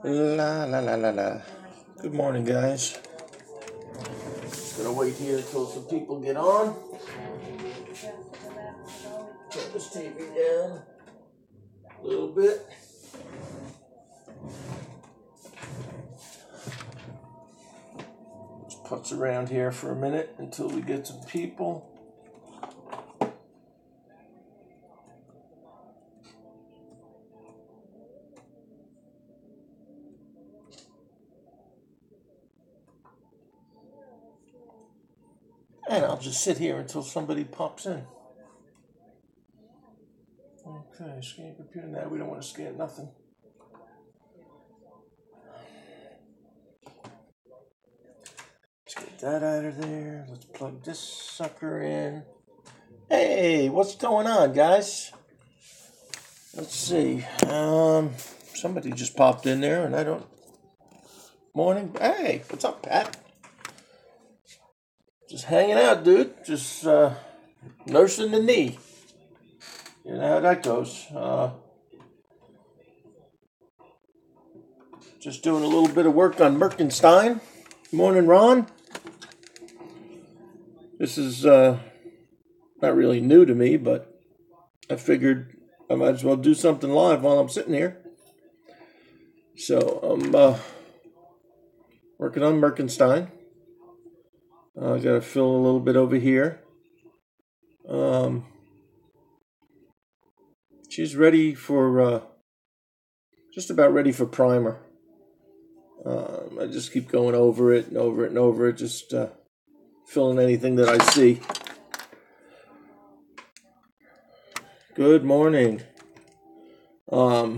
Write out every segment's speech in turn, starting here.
La la la la la. Good morning, guys. Just gonna wait here until some people get on. Turn this TV down a little bit. Just putz around here for a minute until we get some people. And I'll just sit here until somebody pops in. Okay, scan computer now. We don't want to scan nothing. Let's get that out of there. Let's plug this sucker in. Hey, what's going on, guys? Let's see. Somebody just popped in there, and I don't. Morning. Hey, what's up, Pat? Just hanging out, dude. Just nursing the knee. You know how that goes. Just doing a little bit of work on Merkenstein. Morning, Ron. This is not really new to me, but I figured I might as well do something live while I'm sitting here. So I'm working on Merkenstein. I gotta fill a little bit over here. She's ready for, just about ready for primer. I just keep going over it and over it and over it, just filling anything that I see. Good morning. Yeah,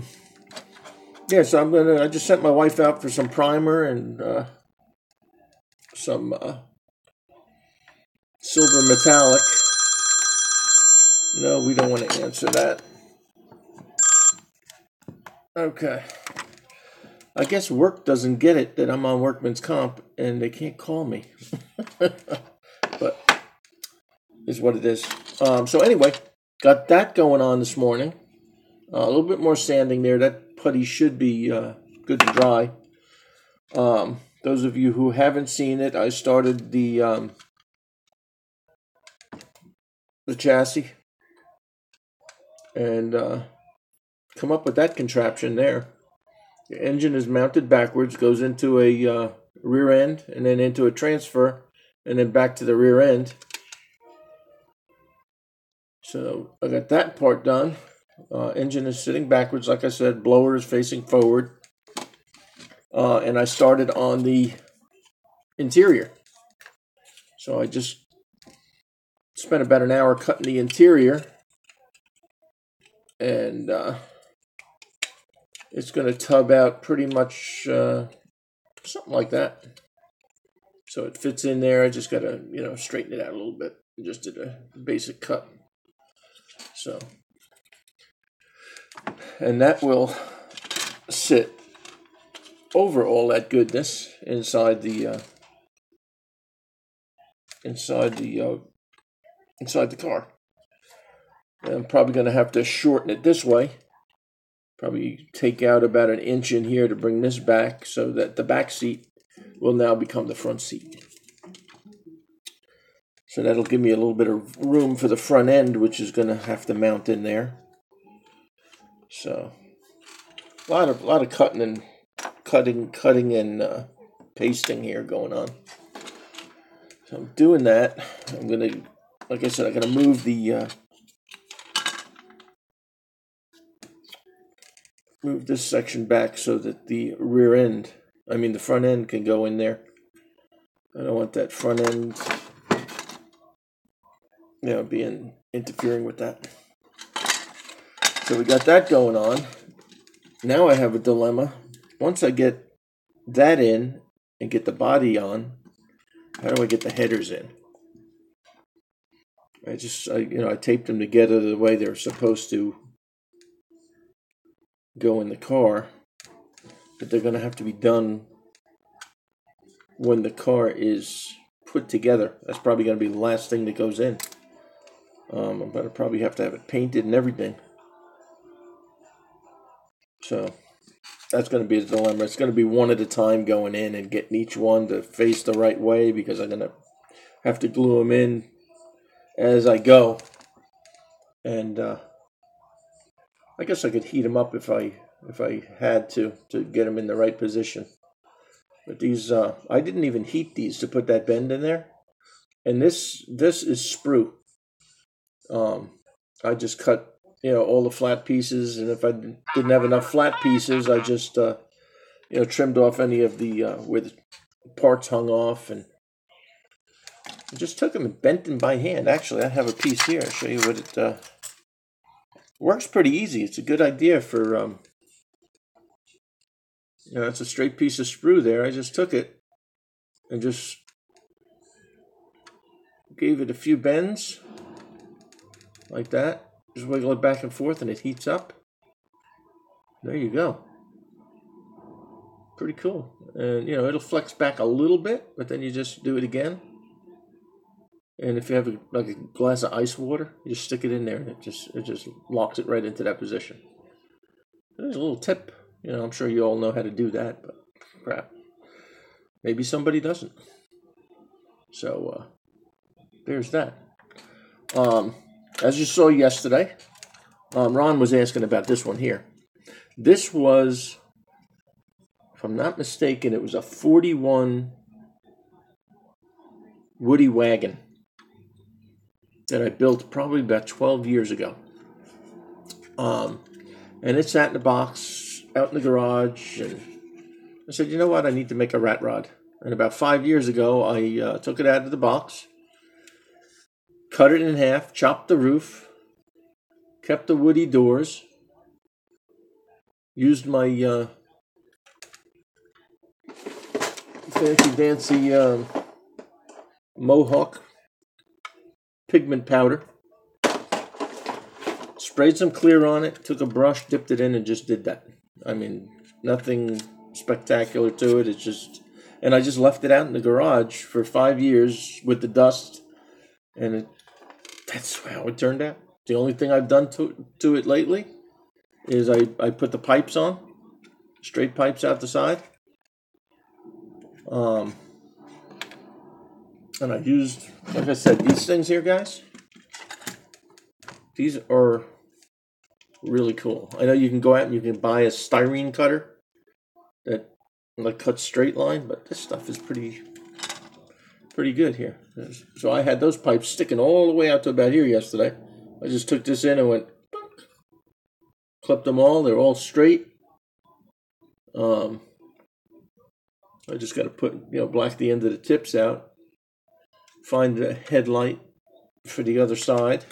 so I just sent my wife out for some primer and some silver metallic. No, we don't want to answer that. Okay. I guess work doesn't get it that I'm on workman's comp and they can't call me. But is what it is. So anyway, got that going on this morning. A little bit more sanding there. That putty should be good to dry. Those of you who haven't seen it, I started the chassis and come up with that contraption there. The engine is mounted backwards, goes into a rear end, and then into a transfer, and then back to the rear end. So I got that part done. Engine is sitting backwards, like I said. Blower is facing forward. And I started on the interior. So I just spent about an hour cutting the interior. And it's going to tub out pretty much something like that. So it fits in there. I just got to, straighten it out a little bit. I just did a basic cut. So, and that will sit over all that goodness inside the car. I'm probably going to have to shorten it this way. Probably take out about an inch in here to bring this back so that the back seat will now become the front seat. So that'll give me a little bit of room for the front end, which is going to have to mount in there. So a lot of cutting and pasting here going on. So I'm doing that. I'm gonna, like I said, I'm gonna move move this section back so that the front end can go in there. I don't want that front end, being interfering with that. So we got that going on. Now I have a dilemma. Once I get that in and get the body on, how do I get the headers in? I taped them together the way they're supposed to go in the car, but they're going to have to be done when the car is put together. That's probably going to be the last thing that goes in. I'm going to probably have to have it painted and everything. So that's going to be a dilemma. It's going to be one at a time going in and getting each one to face the right way, because I'm going to have to glue them in as I go. And I guess I could heat them up if I had to get them in the right position. But these, I didn't even heat these to put that bend in there. And this is sprue. I just cut, all the flat pieces, and if I didn't have enough flat pieces, I just, trimmed off any of the where the parts hung off, and I just took them and bent them by hand. Actually, I have a piece here. I'll show you what it works pretty easy. It's a good idea for, it's a straight piece of sprue there. I just took it and just gave it a few bends like that. Just wiggle it back and forth and it heats up. There you go. Pretty cool. And it'll flex back a little bit, but then you just do it again. And if you have a glass of ice water, you just stick it in there and it just locks it right into that position. There's a little tip. I'm sure you all know how to do that, but crap. Maybe somebody doesn't. So there's that. As you saw yesterday, Ron was asking about this one here. This was, if I'm not mistaken, it was a 41 Woody wagon that I built probably about 12 years ago. And it sat in a box out in the garage, and I said, you know what, I need to make a rat rod. And about 5 years ago, I took it out of the box, cut it in half, chopped the roof, kept the Woody doors, used my fancy Mohawk pigment powder, sprayed some clear on it, took a brush, dipped it in, and just did that. I mean, nothing spectacular to it. It's just, and I just left it out in the garage for 5 years with the dust, and that's how it turned out. The only thing I've done to it lately is I put the pipes on, straight pipes out the side. And I used, like I said, these things here, guys. These are really cool. I know you can go out and you can buy a styrene cutter that cuts straight line, but this stuff is pretty good here. So I had those pipes sticking all the way out to about here yesterday. I just took this in and went, clipped them all. They're all straight. I just got to put, black the end of the tips out. Find the headlight for the other side.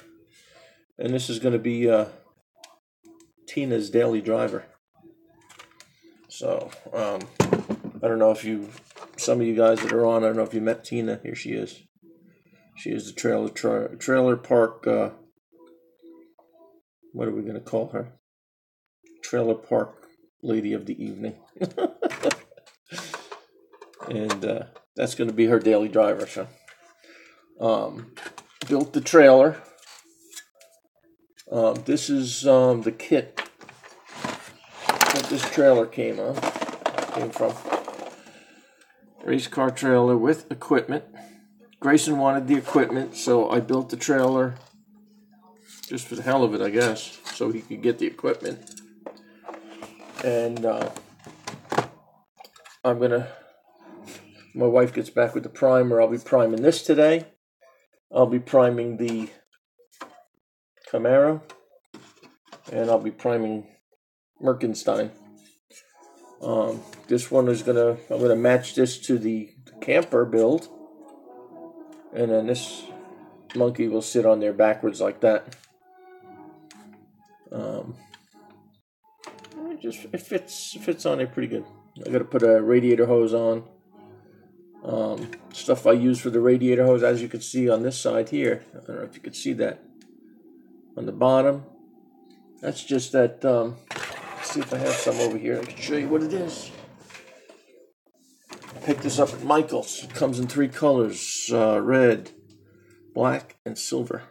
And this is going to be Tina's daily driver. So, I don't know if some of you guys that are on, I don't know if you met Tina. Here she is. She is the trailer park, what are we going to call her? Trailer park lady of the evening. And that's going to be her daily driver. So, built the trailer. This is the kit that this trailer came from. Race car trailer with equipment. Grayson wanted the equipment, so I built the trailer just for the hell of it, I guess, so he could get the equipment. And my wife gets back with the primer. I'll be priming this today. I'll be priming the Camaro, and I'll be priming Merkenstein. This one I'm gonna match this to the camper build, and then this monkey will sit on there backwards like that. It fits on there pretty good. I got to put a radiator hose on. Stuff I use for the radiator hose, as you can see on this side here. I don't know if you can see that on the bottom. That's just that. Let's see if I have some over here. I can show you what it is. I picked this up at Michael's. It comes in 3 colors: red, black, and silver.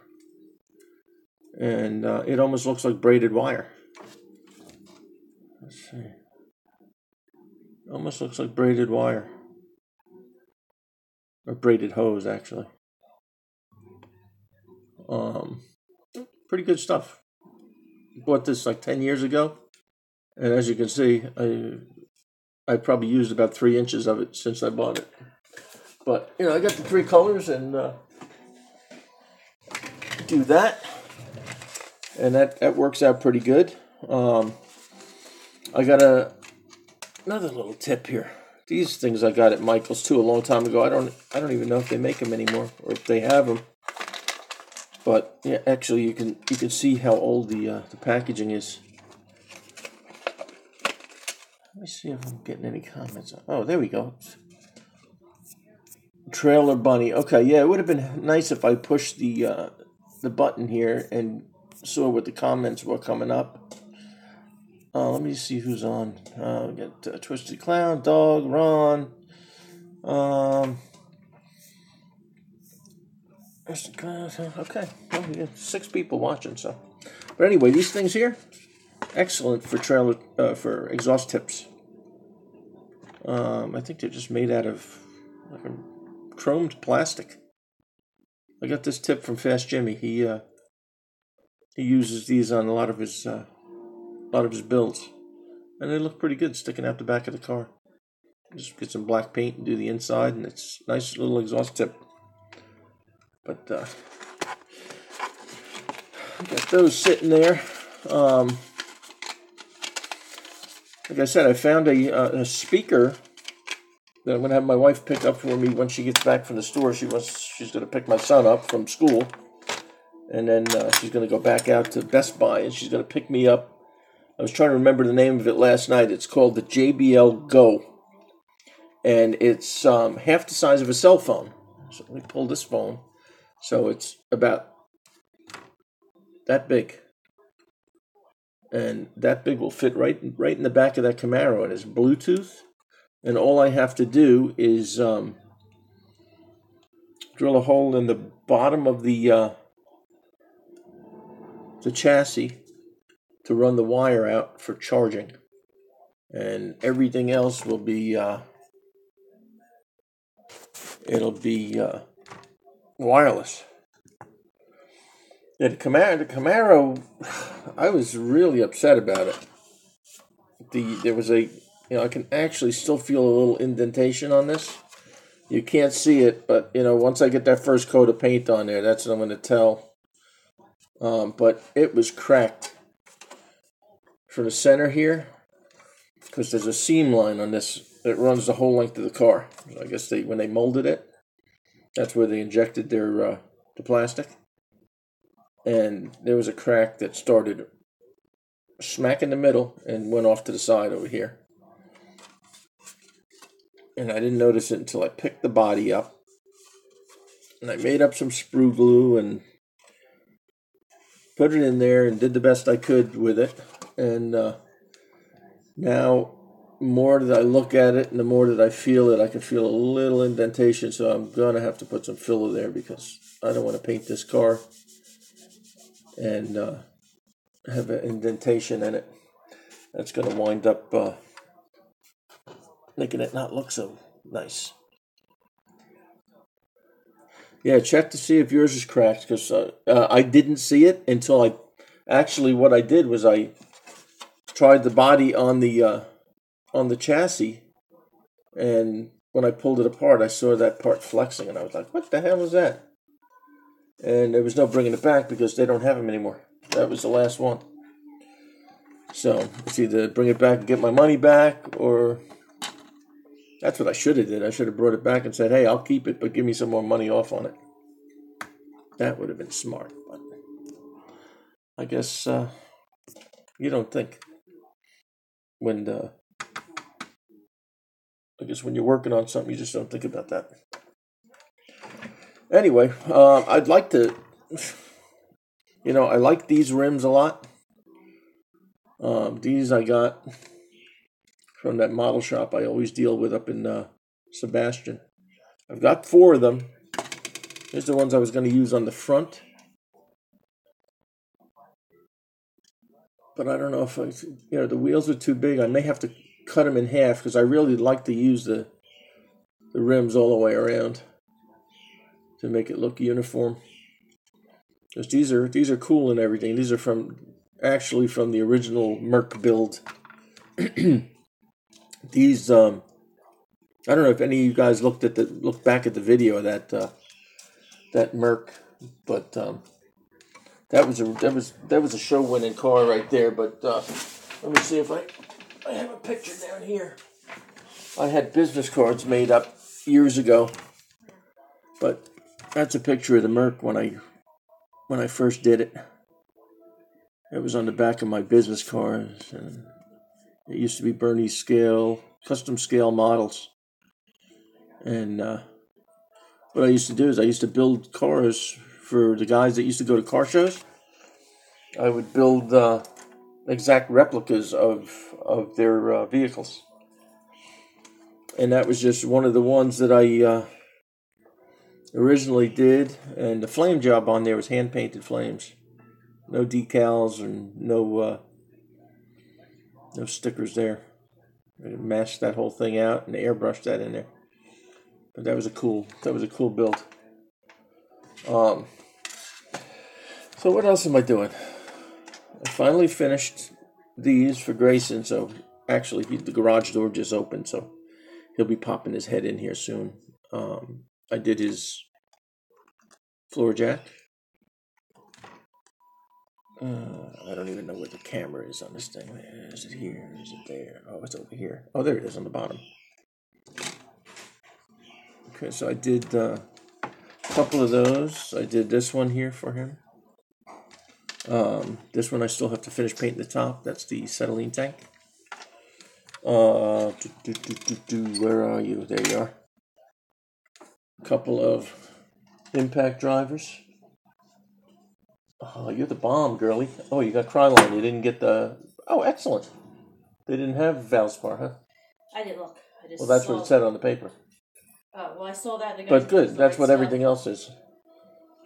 And it almost looks like braided wire. Let's see. Almost looks like braided wire. Or braided hose, actually. Pretty good stuff. Bought this like 10 years ago. And as you can see, I probably used about 3 inches of it since I bought it. But, I got the 3 colors and do that. And that works out pretty good. I got another little tip here. These things I got at Michael's too a long time ago. I don't even know if they make them anymore or if they have them. But yeah, actually you can see how old the packaging is. Let me see if I'm getting any comments. Oh, there we go. Trailer Bunny. Okay, yeah, it would have been nice if I pushed the button here and saw what the comments were coming up. Let me see who's on. We got Twisted Clown, Dog, Ron. Okay, well, we got 6 people watching. So, but anyway, these things here, excellent for trailer for exhaust tips. I think they're just made out of like a chromed plastic. I got this tip from Fast Jimmy. He uses these on a lot of his builds, and they look pretty good sticking out the back of the car. Just get some black paint and do the inside, and it's a nice little exhaust tip. But got those sitting there. Like I said, I found a speaker that I'm going to have my wife pick up for me when she gets back from the store. She's going to pick my son up from school, and then she's going to go back out to Best Buy, and she's going to pick me up. I was trying to remember the name of it last night. It's called the JBL Go, and it's half the size of a cell phone. So let me pull this phone. So it's about that big. And that big will fit right in the back of that Camaro. It has Bluetooth. And all I have to do is drill a hole in the bottom of the chassis to run the wire out for charging. And everything else will be, it'll be wireless. Yeah, the Camaro, I was really upset about it. There was I can actually still feel a little indentation on this. You can't see it, but once I get that first coat of paint on there, that's what I'm going to tell. But it was cracked from the center here, because there's a seam line on this that runs the whole length of the car. I guess when they molded it, that's where they injected the plastic. And there was a crack that started smack in the middle and went off to the side over here. And I didn't notice it until I picked the body up. And I made up some sprue glue and put it in there and did the best I could with it. And now, more that I look at it and the more that I feel it, I can feel a little indentation. So I'm going to have to put some filler there because I don't want to paint this car and have an indentation in it. That's going to wind up making it not look so nice. Yeah, check to see if yours is cracked, because I didn't see it until what I did was I tried the body on the chassis, and when I pulled it apart, I saw that part flexing, and I was like, what the hell is that? And there was no bringing it back because they don't have them anymore. That was the last one. So it's either bring it back and get my money back, or that's what I should have did. I should have brought it back and said, hey, I'll keep it, but give me some more money off on it. That would have been smart. But I guess you don't think when you're working on something, you just don't think about that. Anyway, I'd like to, I like these rims a lot. These I got from that model shop I always deal with up in Sebastian. I've got 4 of them. Here's the ones I was going to use on the front. But I don't know if the wheels are too big. I may have to cut them in half because I really like to use the rims all the way around to make it look uniform. Because these are cool and everything. These are actually from the original Merc build. These I don't know if any of you guys looked back at the video of that Merc, but that was a show winning car right there. But let me see if I have a picture down here. I had business cards made up years ago, but that's a picture of the Merc when I first did it. It was on the back of my business cards, and it used to be Bernie's scale, custom scale models. And what I used to do is I used to build cars for the guys that used to go to car shows. I would build exact replicas of their vehicles. And that was just one of the ones that I originally did. And the flame job on there was hand-painted flames. No decals and no stickers there. I mashed that whole thing out and airbrushed that in there. But that was a cool build. So what else am I doing? I finally finished these for Grayson. So actually, the garage door just opened, so he'll be popping his head in here soon. I did his floor jack. I don't even know where the camera is on this thing. Is it here? Is it there? Oh, it's over here. Oh, there it is on the bottom. Okay, so I did a couple of those. I did this one here for him. This one I still have to finish painting the top. That's the acetylene tank. Where are you? There you are. A couple of impact drivers. Oh, you're the bomb, girly. Oh, you got Krylon. You didn't get the... Oh, excellent. They didn't have Valspar, huh? I didn't look. Well, that's what it said on the paper. Oh, well, I saw that. But good. That's what everything else is.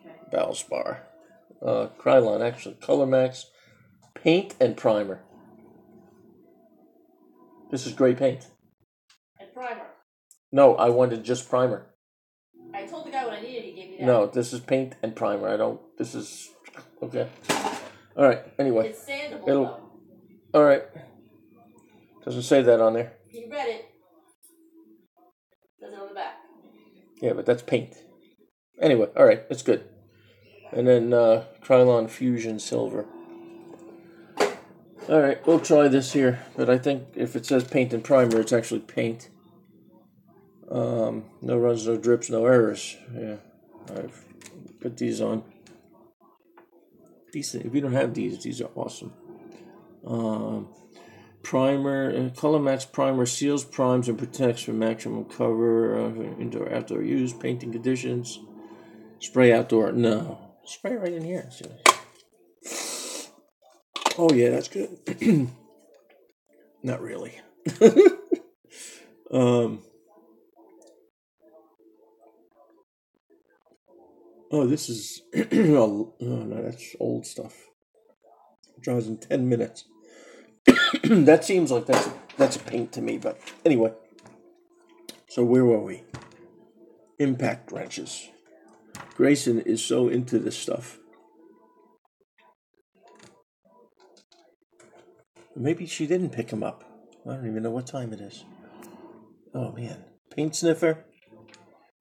Okay. Valspar. Krylon, actually. Color Max. Paint and primer. This is gray paint. And primer. No, I wanted just primer. I told the guy what I needed. He gave me that. No, this is paint and primer. This is... Okay. All right. Anyway. It's sandable, though. All right. Doesn't say that on there. He read it. Does it on the back. Yeah, but that's paint. Anyway, all right. It's good. And then Krylon Fusion Silver. All right. We'll try this here. But I think if it says paint and primer, it's actually paint. No runs, no drips, no errors. Yeah. I've put these on. Decent. If you don't have these are awesome. Primer, Color Max primer seals, primes, and protects for maximum cover, indoor, outdoor use, painting conditions. Spray outdoor. No. Spray right in here. Oh, yeah, that's good. Not really. Oh, this is... oh, no, that's old stuff. It drives in 10 minutes. That seems like that's a paint to me, but anyway. So where were we? Impact wrenches. Grayson is so into this stuff. Maybe she didn't pick him up. I don't even know what time it is. Oh, man. Paint sniffer?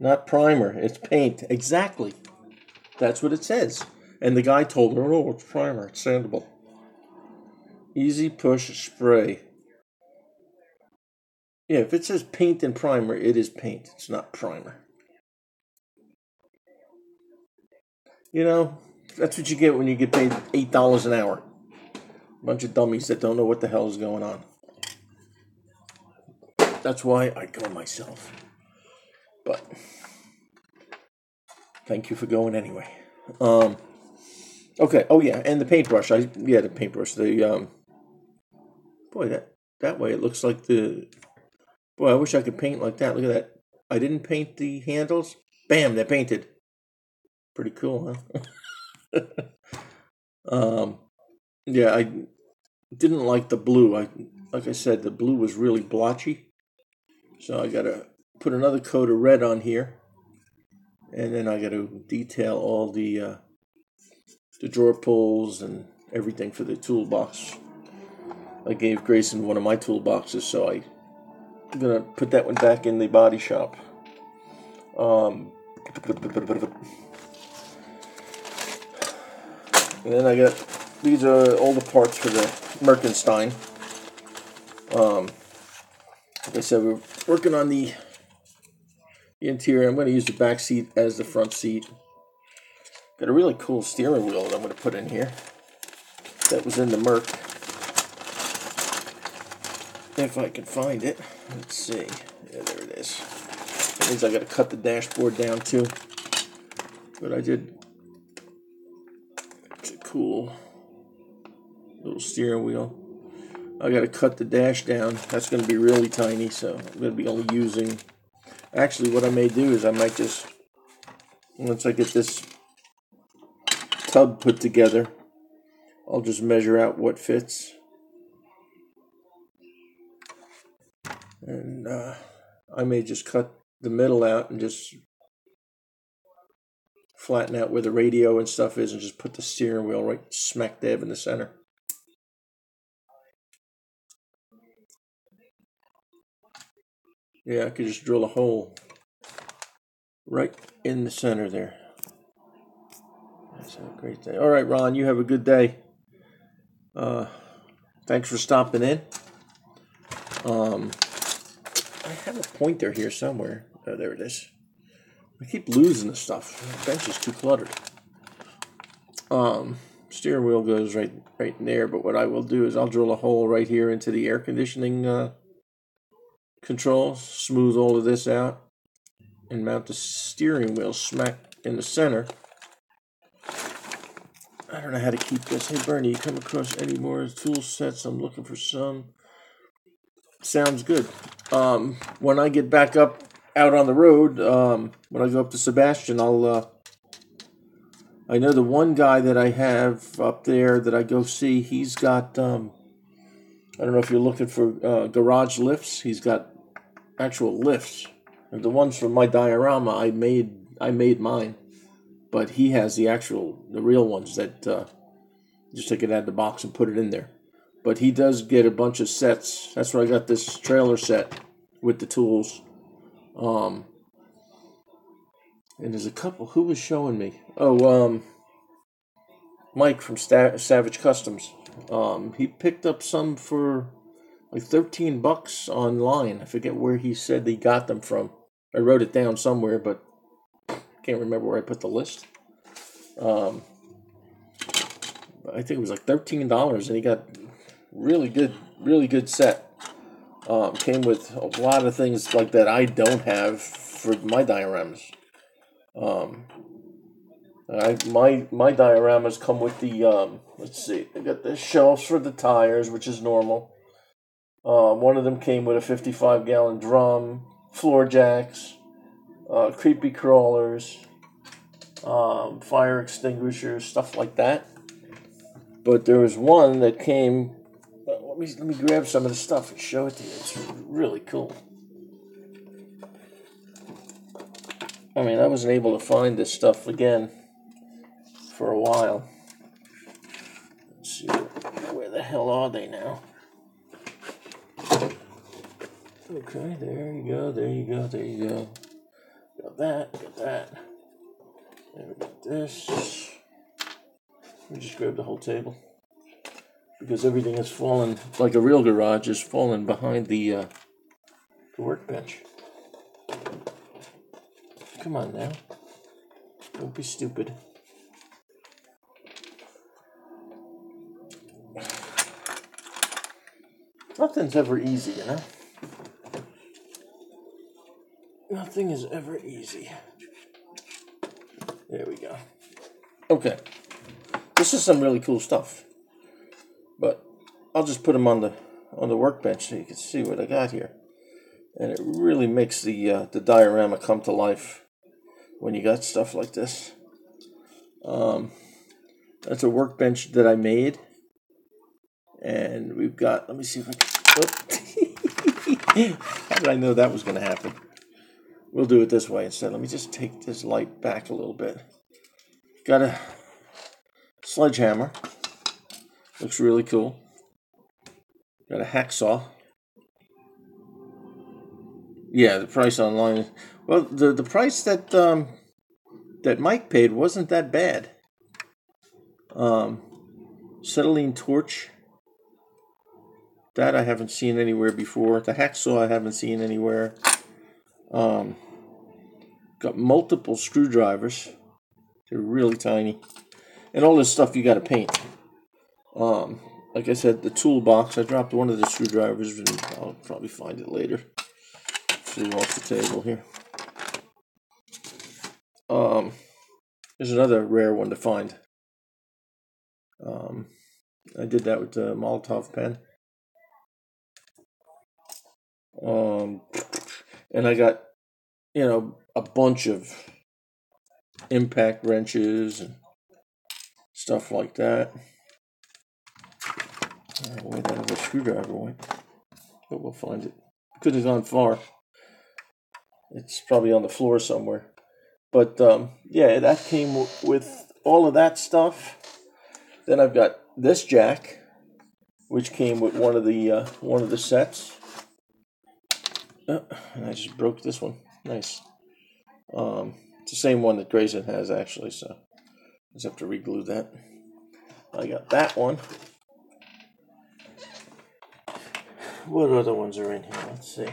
Not primer. It's paint. Exactly. That's what it says. And the guy told her, oh, it's primer. It's sandable. Easy push spray. Yeah, if it says paint and primer, it is paint. It's not primer. You know, that's what you get when you get paid $8 an hour. A bunch of dummies that don't know what the hell is going on. That's why I go myself. But thank you for going anyway. Okay. Oh yeah, and the paintbrush. The paintbrush. The boy, that way it looks like the. Boy, I wish I could paint like that. Look at that. I didn't paint the handles. Bam, they're painted. Pretty cool, huh? Yeah, I didn't like the blue. like I said, the blue was really blotchy. So I got to put another coat of red on here. And then I got to detail all the drawer pulls and everything for the toolbox. I gave Grayson one of my toolboxes, so I'm going to put that one back in the body shop. And then I got, these are all the parts for the Merkenstein. Like I said, we're working on the interior. I'm going to use the back seat as the front seat. Got a really cool steering wheel that I'm going to put in here. That was in the Merc. If I can find it. Let's see. Yeah, there it is. That means I got to cut the dashboard down too. But I did. It's a cool little steering wheel. I got to cut the dash down. That's going to be really tiny, so I'm going to be only using. Actually, what I may do is I might just, once I get this tub put together, I'll just measure out what fits. And I may just cut the middle out and just flatten out where the radio and stuff is and just put the steering wheel right smack dab in the center. Yeah, I could just drill a hole right in the center there. That's a great day. All right, Ron, you have a good day. Thanks for stopping in. I have a pointer here somewhere. Oh, there it is. I keep losing the stuff. The bench is too cluttered. Steering wheel goes right in there, but what I will do is I'll drill a hole right here into the air conditioning controls, smooth all of this out, and mount the steering wheel smack in the center. I don't know how to keep this. Hey, Bernie, you come across any more tool sets? I'm looking for some. Sounds good. When I get back up out on the road, when I go up to Sebastian, I know the one guy that I have up there that I go see, he's got, I don't know if you're looking for garage lifts. He's got actual lifts. And the ones from my diorama, I made mine. But he has the real ones that just take it out of the box and put it in there. But he does get a bunch of sets. That's why I got this trailer set with the tools. And there's a couple. Who was showing me? Oh, Mike from Savage Customs. He picked up some for like $13 online. I forget where he said he got them from. I wrote it down somewhere, but can't remember where I put the list. I think it was like $13, and he got really good set. Came with a lot of things like that I don't have for my dioramas. My dioramas come with the let's see, I got the shelves for the tires, which is normal. One of them came with a 55-gallon drum, floor jacks, creepy crawlers, fire extinguishers, stuff like that. But there was one that came. Let me grab some of the stuff and show it to you. It's really cool. I mean, I wasn't able to find this stuff again for a while. Let's see, where the hell are they now? Okay, there you go. Got that. Then we got this. Let me just grab the whole table. Because everything is fallen, like a real garage, is fallen behind the workbench. Come on now. Don't be stupid. Nothing's ever easy, you know? Nothing is ever easy. There we go. Okay. This is some really cool stuff. But I'll just put them on the workbench so you can see what I got here. And it really makes the diorama come to life when you got stuff like this. That's a workbench that I made. And we've got, let me see if I can How did I know that was going to happen? We'll do it this way instead. Let me just take this light back a little bit. Got a sledgehammer. Looks really cool. Got a hacksaw. Yeah, the price online. Well, the price that that Mike paid wasn't that bad. Acetylene torch. That I haven't seen anywhere before. The hacksaw I haven't seen anywhere. Got multiple screwdrivers. They're really tiny. And all this stuff you got to paint. Like I said, the toolbox. I dropped one of the screwdrivers, and I'll probably find it later. Flew off the table here. There's another rare one to find. I did that with the Molotov pen. And I got, a bunch of impact wrenches and stuff like that. Where that other screwdriver went. But we'll find it. Could have gone far. It's probably on the floor somewhere. But, that came with all of that stuff. Then I've got this jack, which came with one of the sets. And I just broke this one. Nice. It's the same one that Grayson has, actually, so I just have to re-glue that. I got that one. What other ones are in here? Let's see.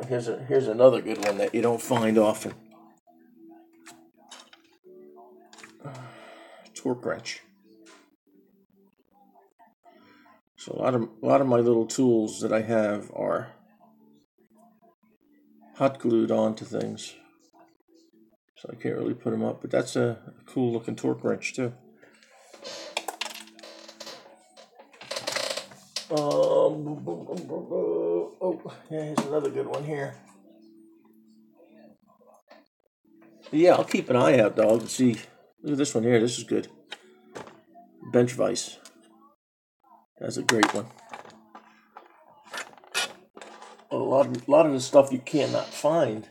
Here's another good one that you don't find often. Torque wrench. So a lot of my little tools that I have are hot glued onto things, so I can't really put them up. But that's a cool looking torque wrench too. Here's another good one here. But yeah, I'll keep an eye out, dog, to see. Look at this one here. This is good. Bench vise. That's a great one. A lot of the stuff you cannot find.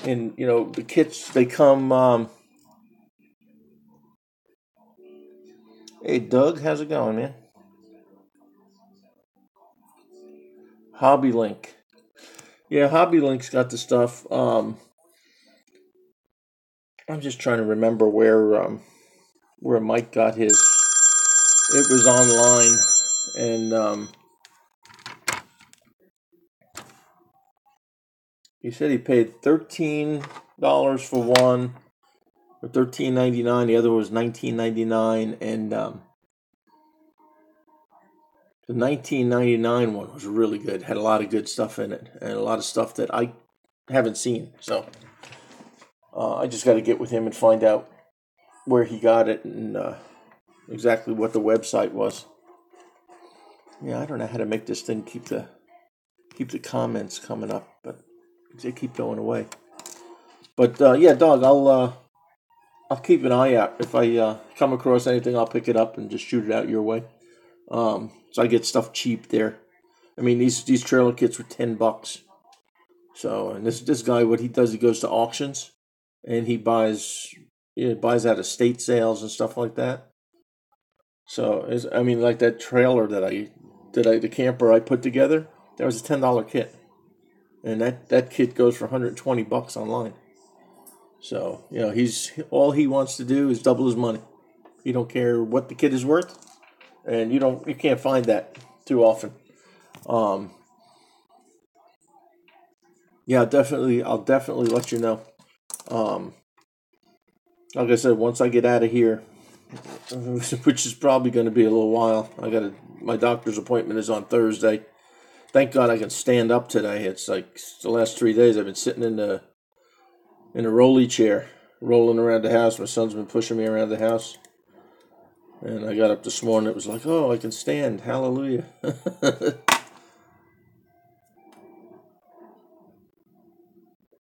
And, the kits, they come... Hey, Doug, how's it going, man? Hobby Link. Yeah, Hobby Link's got the stuff. I'm just trying to remember where Mike got his. It was online, and he said he paid $13 for one, or $13.99. The other was $19.99, and the $19.99 one was really good. Had a lot of good stuff in it, and a lot of stuff that I haven't seen. So I just got to get with him and find out where he got it and exactly what the website was. Yeah, I don't know how to make this thing keep the comments coming up, but they keep going away. But yeah, dog, I'll keep an eye out. If I come across anything, I'll pick it up and just shoot it out your way. So I get stuff cheap there. I mean, these trailer kits were $10. So, and this guy, what he does, he goes to auctions and he buys out of state sales and stuff like that. So, like that trailer the camper I put together, that was a $10 kit. And that kit goes for $120 online. So, all he wants to do is double his money. He don't care what the kit is worth. And you can't find that too often. Yeah, I'll definitely let you know. Like I said, once I get out of here, which is probably going to be a little while. My doctor's appointment is on Thursday. Thank God I can stand up today. It's like the last 3 days I've been sitting in a rolly chair, rolling around the house. My son's been pushing me around the house. And I got up this morning, it was like, oh, I can stand. Hallelujah.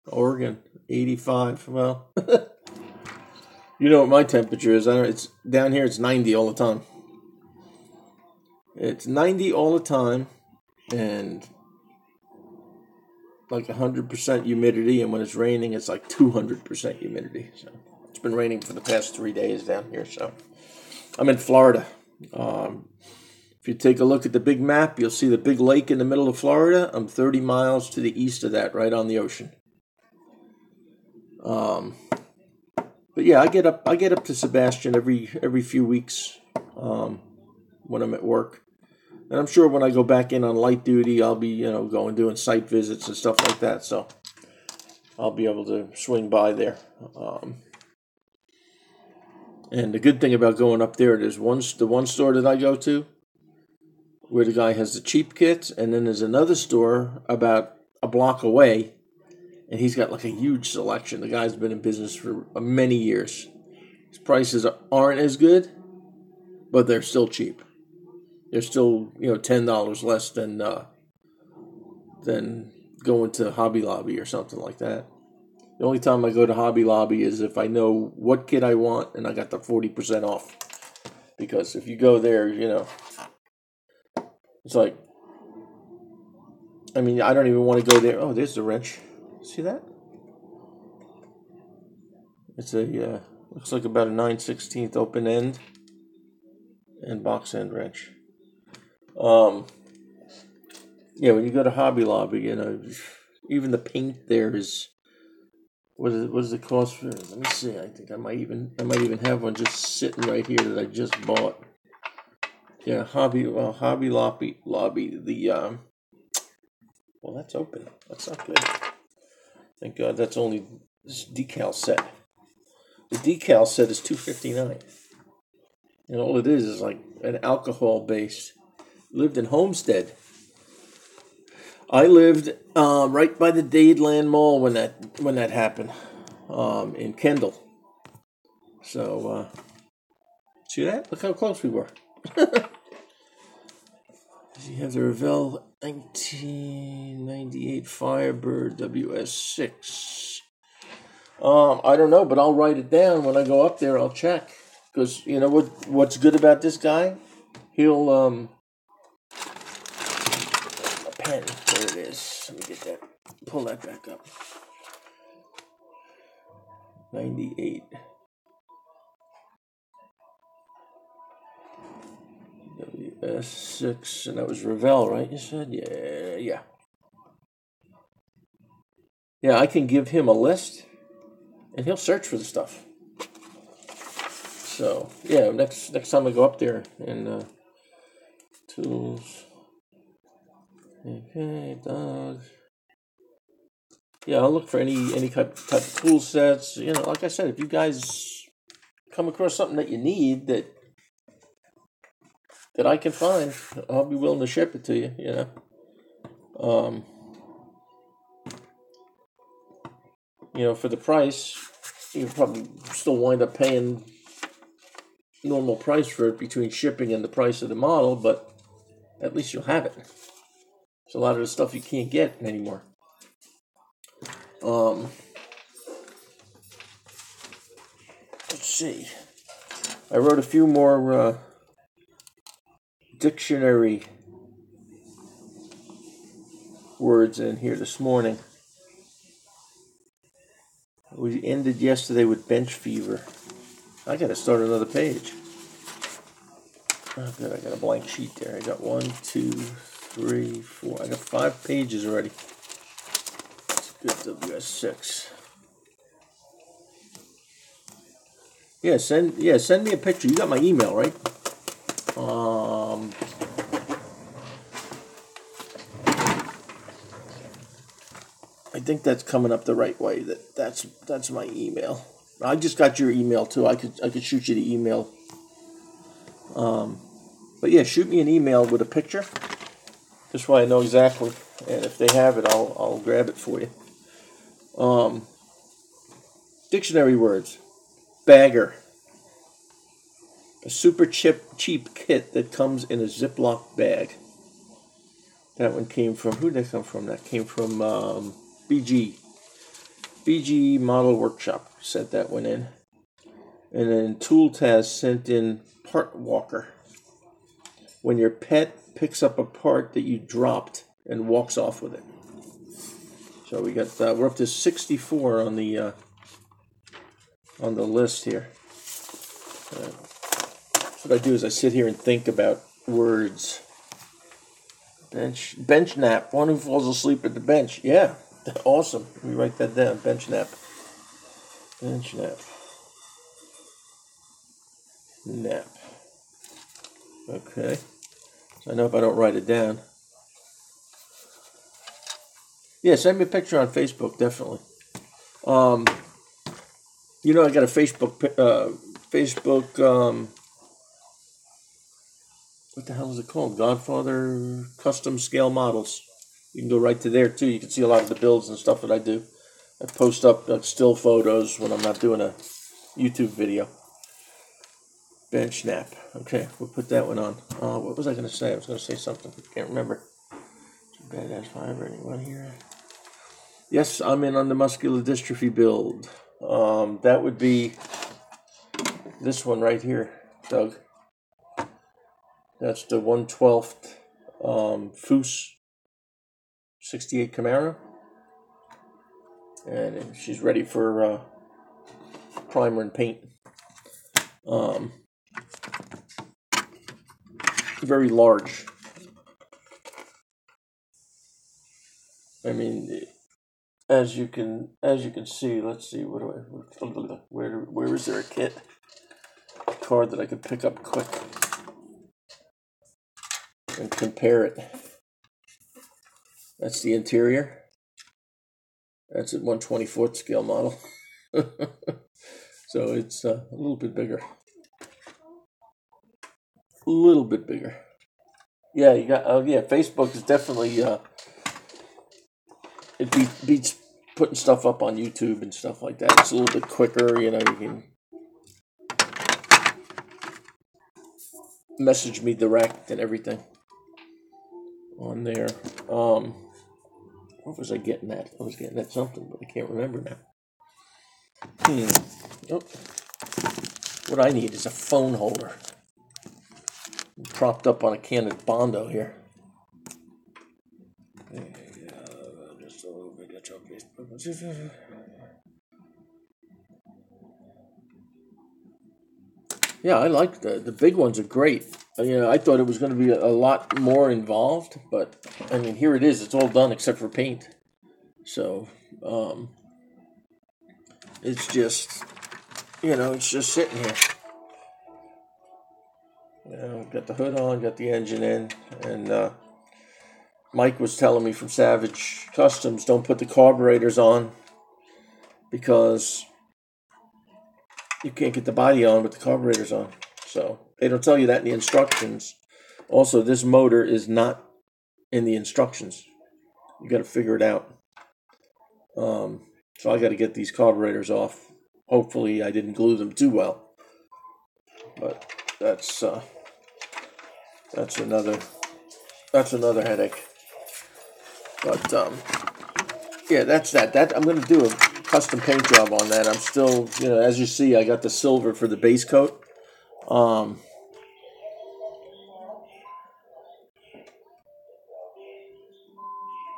Oregon, 85. Well, you know what my temperature is. It's down here, it's 90 all the time. It's 90 all the time, and like 100% humidity, and when it's raining, it's like 200% humidity. So it's been raining for the past 3 days down here. So I'm in Florida. If you take a look at the big map, you'll see the big lake in the middle of Florida. I'm 30 miles to the east of that, right on the ocean. But yeah, I get up to Sebastian every few weeks when I'm at work. And I'm sure when I go back in on light duty, I'll be, going doing site visits and stuff like that. So I'll be able to swing by there. And the good thing about going up there, there's the one store that I go to where the guy has the cheap kits, and then there's another store about a block away, and he's got like a huge selection. The guy's been in business for many years. His prices aren't as good, but they're still cheap. They're still, $10 less than going to Hobby Lobby or something like that. The only time I go to Hobby Lobby is if I know what kit I want and I got the 40% off. Because if you go there, it's like, I don't even want to go there. Oh, there's the wrench. See that? It's a, looks like about a 9/16 open end and box end wrench. Yeah, when you go to Hobby Lobby, even the paint there is, what does it cost for? Let me see. I think I might even have one just sitting right here that I just bought. Yeah, Hobby Lobby. Well, that's open. That's not good. Thank God that's only this decal set. The decal set is $2.59, and all it is like an alcohol base. Lived in Homestead. I lived right by the Dadeland Mall when that happened, in Kendall. So see that? Look how close we were. You have the Revell 1998 Firebird WS6. I don't know, but I'll write it down when I go up there. I'll check, because you know what's good about this guy. He'll a pen. There it is. Let me get that. Pull that back up. 98. WS6, and that was Revell, right? You said, yeah. I can give him a list, and he'll search for the stuff. So yeah, next time I go up there and tools. Okay, dogs. Yeah, I'll look for any type of tool sets. Like I said, if you guys come across something that you need that I can find, I'll be willing to ship it to you. For the price, you probably still wind up paying normal price for it between shipping and the price of the model, but at least you'll have it. It's a lot of the stuff you can't get anymore. Let's see. I wrote a few more dictionary words in here this morning. We ended yesterday with bench fever. I gotta start another page. Oh, good. I got a blank sheet there. I got 1, 2, 3, 4. I got 5 pages already. That's a good WS6. Yeah, send me a picture. You got my email, right? I think that's coming up the right way. That's my email. I just got your email too. I could shoot you the email. But yeah, shoot me an email with a picture. Just so I know exactly. And if they have it, I'll grab it for you. Dictionary words. Bagger. A super cheap kit that comes in a Ziploc bag. That one came from, who did that come from? That came from BG. BG Model Workshop sent that one in. And then Tool Taz sent in Part Walker. when your pet picks up a part that you dropped and walks off with it. So we got we're up to 64 on the list here. So what I do is I sit here and think about words. Bench nap. One who falls asleep at the bench. Yeah, awesome. Let me write that down. Bench nap. Bench nap. Nap. Okay. So I know if I don't write it down. Yeah, send me a picture on Facebook, definitely. You know, I got a Facebook. What the hell is it called? Godfather Custom Scale Models. You can go right to there too. You can see a lot of the builds and stuff that I do. I post up still photos when I'm not doing a YouTube video. Bench nap. Okay, we'll put that one on. What was I going to say? I was going to say something. Can't remember. Badass fiber. Anyone here? Yes, I'm in on the muscular dystrophy build. That would be this one right here, Doug. That's the 1/12th Foose 68 Camaro. And she's ready for primer and paint. Very large. I mean, as you can see, let's see, where is there a kit? A card that I could pick up quick and compare it. That's the interior. That's at 1/24th scale model. So it's a little bit bigger. A little bit bigger. Yeah, you got. Oh yeah, Facebook is definitely. It beats putting stuff up on YouTube and stuff like that. It's a little bit quicker. You know, you can message me direct and everything on there. What was I getting at? I was getting at something, but I can't remember now. Oh. What I need is a phone holder. I'm propped up on a can of Bondo here. Just a little bit. Yeah, I like the big ones are great. You know, I thought it was going to be a lot more involved, but I mean, here it is. It's all done except for paint. So, it's just, you know, it's just sitting here. You know, got the hood on, got the engine in, and Mike was telling me from Savage Customs, don't put the carburetors on because you can't get the body on with the carburetors on. So they don't tell you that in the instructions. Also, this motor is not in the instructions. You got to figure it out. So I got to get these carburetors off. Hopefully, I didn't glue them too well. But that's another headache. But yeah, that's that. That I'm going to do a custom paint job on that. I'm still, you know, as you see, I got the silver for the base coat.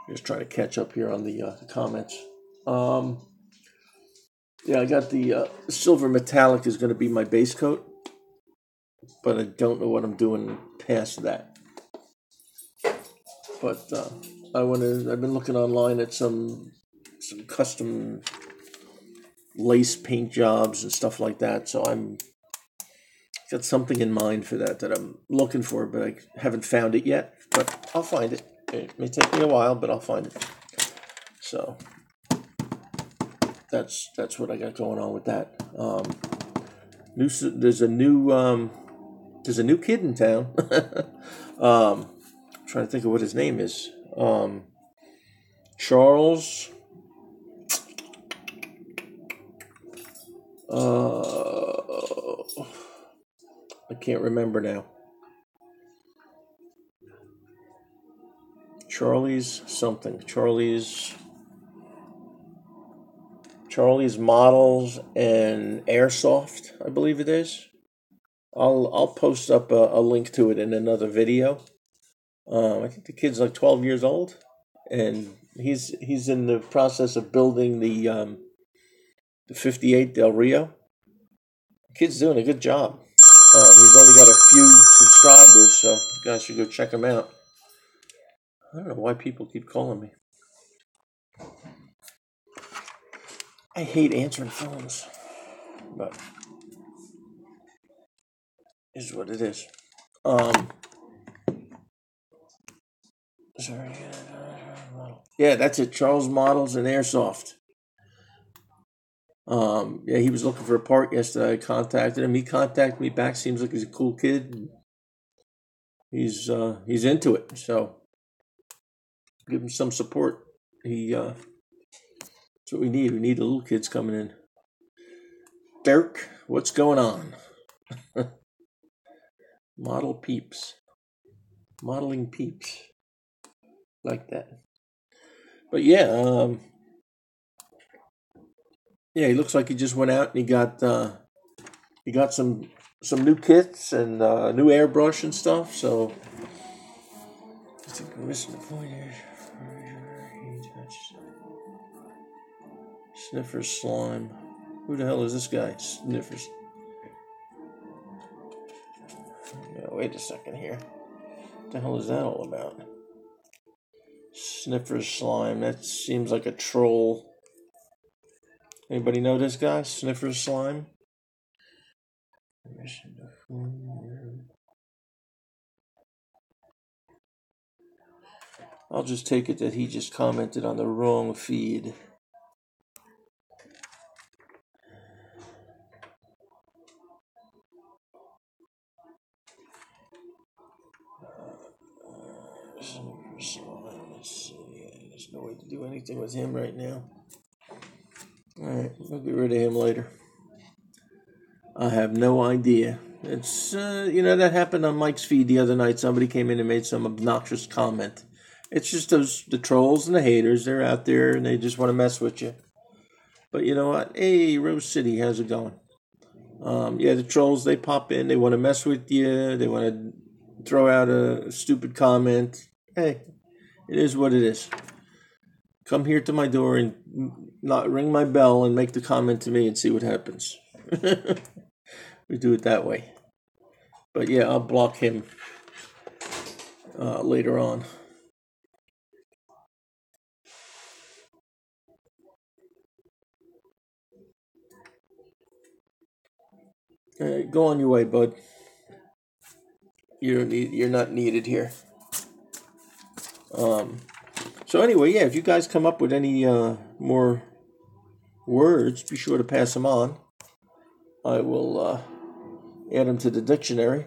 Just trying to catch up here on the comments. Yeah, I got the silver metallic is going to be my base coat, but I don't know what I'm doing past that. But I've been looking online at some custom lace paint jobs and stuff like that. So I'm got something in mind for that I'm looking for, but I haven't found it yet. But I'll find it. It may take me a while, but I'll find it. So that's what I got going on with that. There's a new kid in town. I'm trying to think of what his name is. Charles. I can't remember now. Charlie's something. Charlie's Models and Airsoft, I believe it is. I'll post up a link to it in another video. I think the kid's like 12 years old, and he's in the process of building the 58 Del Rio. The kid's doing a good job. He's only got a few subscribers, so you guys should go check him out. I don't know why people keep calling me. I hate answering phones, but it is what it is. Sorry. Yeah, that's it. Charles Models and Airsoft. Yeah, he was looking for a part yesterday. I contacted him. He contacted me back. Seems like he's a cool kid. He's into it. So give him some support. That's what we need. We need the little kids coming in. Dirk, what's going on? Modeling peeps, like that. But yeah, yeah, he looks like he just went out and he got some new kits and new airbrush and stuff. So I think we're missing the point here. Sniffer Slime. Who the hell is this guy? Sniffers. Yeah, wait a second here. What the hell is that all about? Sniffer Slime. That seems like a troll. Anybody know this guy? Sniffer Slime? I'll just take it that he just commented on the wrong feed. Let's see. There's no way to do anything with him right now. Alright, we'll get rid of him later. I have no idea. It's, that happened on Mike's feed the other night. Somebody came in and made some obnoxious comment. It's just the trolls and the haters. They're out there and they just want to mess with you. But you know what? Hey, Rose City, how's it going? Yeah, the trolls, they pop in. They want to mess with you. They want to throw out a stupid comment. Hey, it is what it is. Come here to my door and not ring my bell and make the comment to me and see what happens. We do it that way. But yeah, I'll block him later on. Go on your way, bud. You're not needed here. So anyway, yeah, if you guys come up with any more words, be sure to pass them on. I will add them to the dictionary.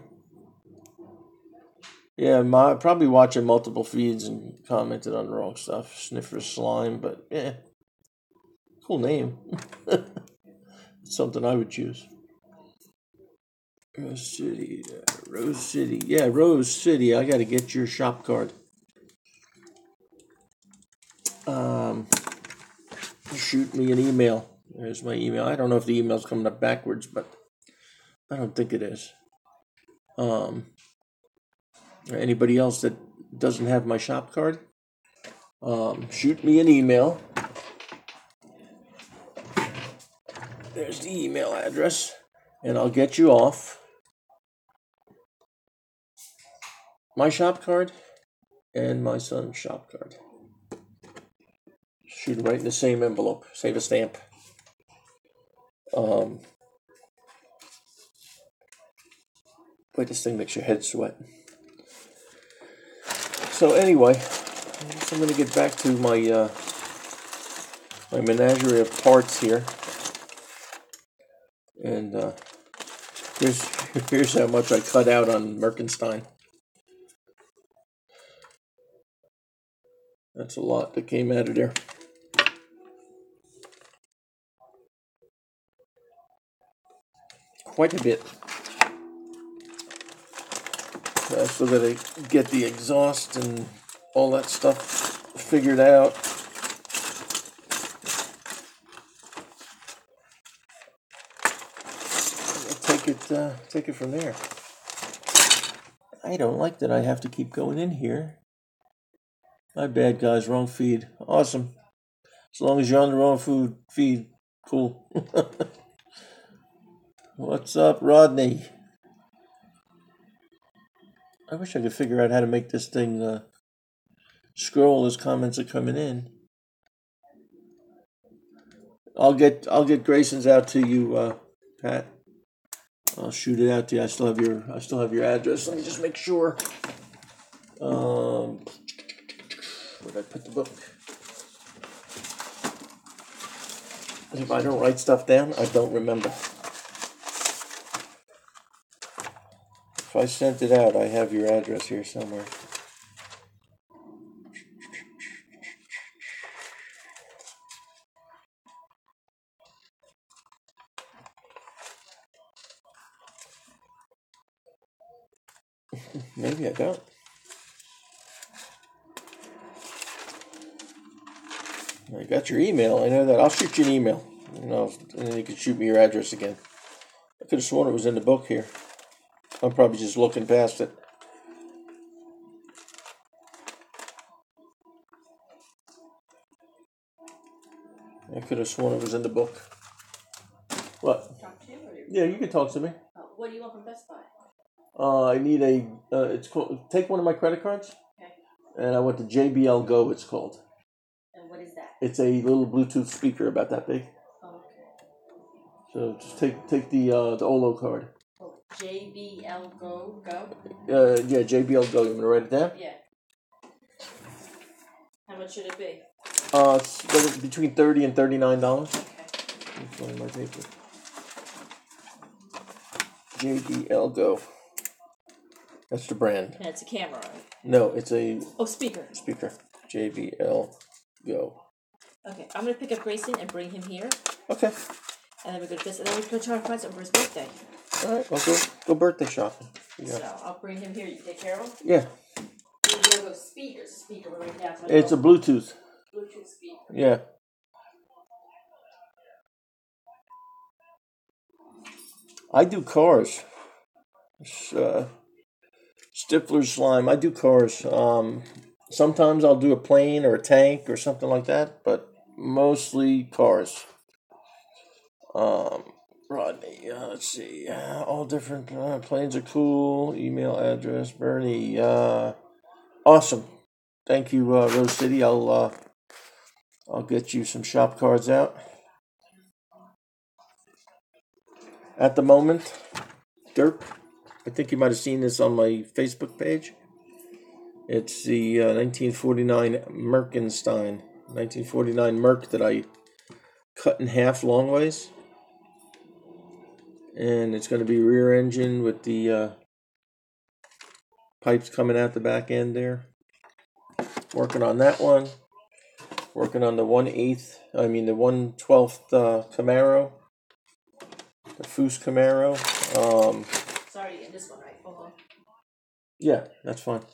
Yeah, probably watching multiple feeds and commented on the wrong stuff. Sniffer Slime, but yeah, cool name. It's something I would choose. Rose City. Yeah, Rose City. I got to get your shop card. Shoot me an email. There's my email. I don't know if the email's coming up backwards, but I don't think it is. Anybody else that doesn't have my shop card, shoot me an email. There's the email address, and I'll get you off my shop card and my son's shop card. Shoot it right in the same envelope. Save a stamp. Boy, this thing makes your head sweat. So anyway, I'm going to get back to my my menagerie of parts here. And here's how much I cut out on Merkenstein. That's a lot that came out of there. Quite a bit. I still got to get the exhaust and all that stuff figured out. I'll take it take it from there. I don't like that I have to keep going in here. My bad, guys. Wrong feed. Awesome. As long as you're on the wrong feed, cool. What's up, Rodney? I wish I could figure out how to make this thing scroll as comments are coming in. I'll get Grayson's out to you, Pat. I'll shoot it out to you. I still have your address. Let me just make sure. Where did I put the book? If I don't write stuff down, I don't remember. If I sent it out, I have your address here somewhere. Maybe I don't. I got your email. I know that. I'll shoot you an email. And then you can shoot me your address again. I could have sworn it was in the book here. I'm probably just looking past it. I could have sworn it was in the book. What? Talk to you, Yeah, you can talk to me. what do you want from Best Buy? I need it's called, take one of my credit cards. Okay. And I want the JBL Go, it's called. And what is that? It's a little Bluetooth speaker about that big. Oh, okay. So just take the Olo card. Oh, JBL Go. Yeah, JBL Go. You want me to write it down? Yeah. How much should it be? It's between $30 and $39. Okay. That's one of my paper. JBL Go. That's the brand. And it's a camera, right? No, it's a speaker. Speaker. JBL Go. Okay, I'm gonna pick up Grayson and bring him here, Okay. and then we're gonna and then we're gonna try to find something for his birthday. All right. Well, go birthday shopping. Yeah. So I'll bring him here. You take care of him. Yeah. You're gonna go speakers. Speaker. We're right down. It's a Bluetooth. Bluetooth speaker. Yeah. I do cars. Stifler's slime. I do cars. Sometimes I'll do a plane or a tank or something like that, but mostly cars. Rodney, let's see. All different planes are cool. Email address, Bernie. Awesome. Thank you, Rose City. I'll get you some shop cards out. At the moment, Dirk, I think you might have seen this on my Facebook page. It's the 1949 Merkenstein. 1949 Merc that I cut in half long ways. And it's going to be rear engine with the pipes coming out the back end there. Working on that one. Working on the 1/12th Camaro. The Foose Camaro. Sorry, get this one right. Hold on. Yeah, that's fine.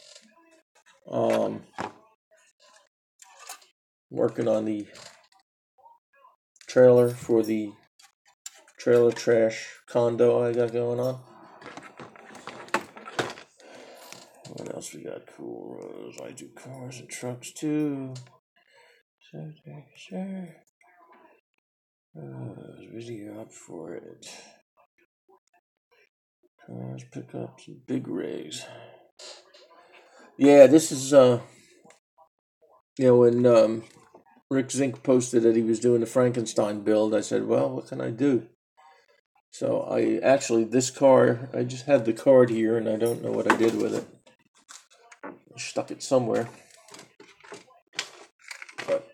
Working on the trailer for the trailer trash condo I got going on. What else we got? Cool Rose. I do cars and trucks too. Sure. Video up for it. Cars, pickups, and big rigs. Yeah, this is when Rick Zink posted that he was doing the Frankenstein build, I said, well, what can I do? So this car, I just had the card here and I don't know what I did with it. I stuck it somewhere. But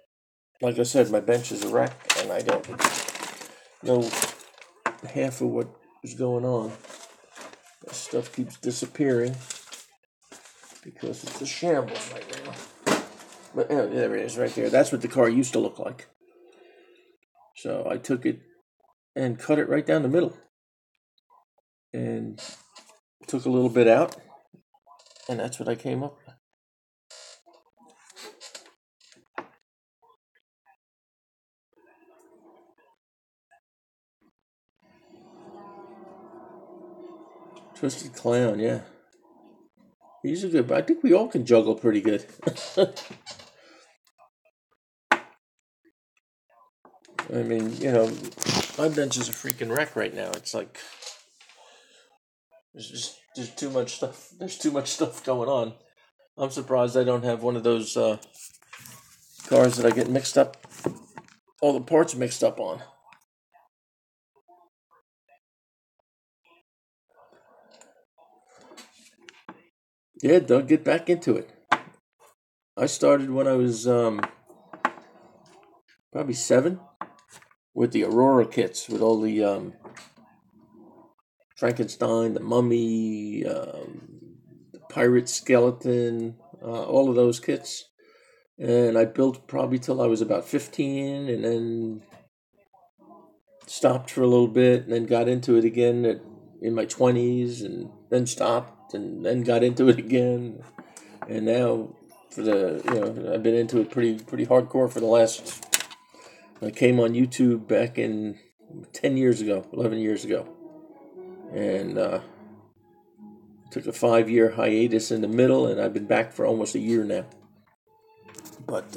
like I said, my bench is a wreck and I don't know half of what is going on. This stuff keeps disappearing because it's a shambles right now. But there it is right there. That's what the car used to look like. So I took it and cut it right down the middle. And took a little bit out. And that's what I came up with. Twisted Clown, yeah. He's a good, I think we all can juggle pretty good. I mean, my bench is a freaking wreck right now. It's like there's too much stuff. There's too much stuff going on. I'm surprised I don't have one of those cars that I get mixed up, all the parts mixed up on. Yeah, Doug, get back into it. I started when I was probably 7 with the Aurora kits, with all the Frankenstein, the Mummy, the Pirate Skeleton, all of those kits. And I built probably till I was about 15, and then stopped for a little bit, and then got into it again in my 20s, and then stopped, and then got into it again. And now, I've been into it pretty hardcore for the last. I came on YouTube back in 11 years ago, and took a 5-year hiatus in the middle, and I've been back for almost a year now. But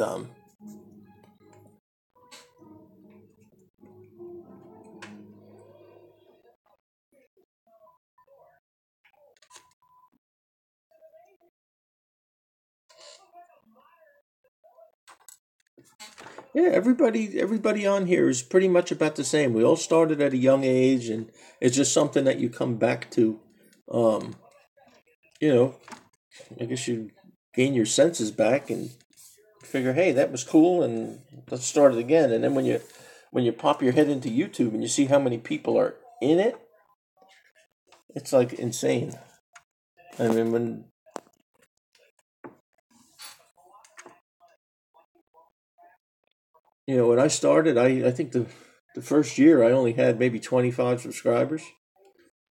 yeah, everybody on here is pretty much about the same. We all started at a young age, and it's just something that you come back to. I guess you gain your senses back and figure, hey, that was cool, and let's start it again. And then when you pop your head into YouTube and you see how many people are in it, it's like insane. I mean, when I started, I think the first year I only had maybe 25 subscribers.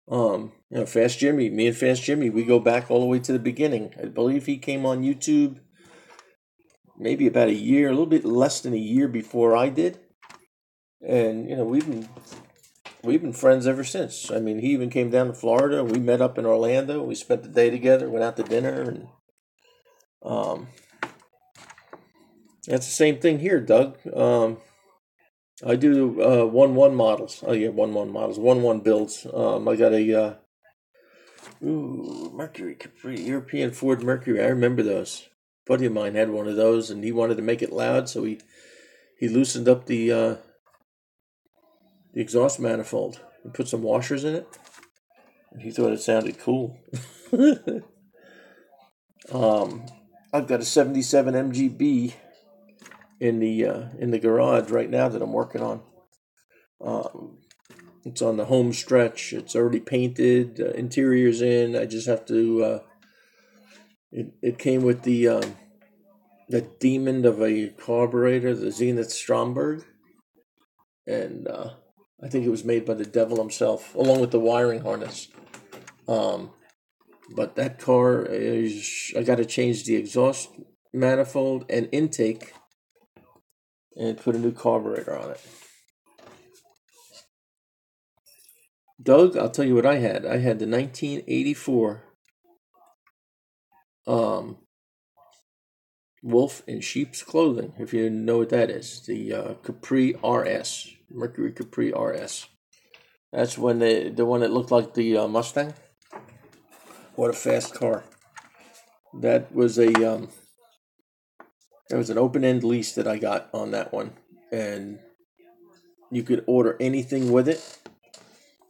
Fast Jimmy, me and Fast Jimmy, we go back all the way to the beginning. I believe he came on YouTube maybe about a year, a little bit less than a year before I did. And we've been friends ever since. I mean, he even came down to Florida. We met up in Orlando. We spent the day together, went out to dinner, and that's the same thing here, Doug. I do 1-1 models. Oh yeah, 1-1 models, 1-1 builds. I got a Mercury Capri, European Ford Mercury. I remember those. A buddy of mine had one of those, and he wanted to make it loud, so he loosened up the exhaust manifold and put some washers in it. And he thought it sounded cool. I've got a 77 MGB in the garage right now that I'm working on. It's on the home stretch. It's already painted. Interior's in. I just have to. It came with the demon of a carburetor, the Zenith Stromberg, and I think it was made by the devil himself, along with the wiring harness. But that car I got to change the exhaust manifold and intake, and put a new carburetor on it. Doug, I'll tell you what I had. I had the 1984 Wolf in Sheep's Clothing, if you know what that is. The Capri RS, Mercury Capri RS. That's when the one that looked like the Mustang. What a fast car! That was an open-end lease that I got on that one, and you could order anything with it,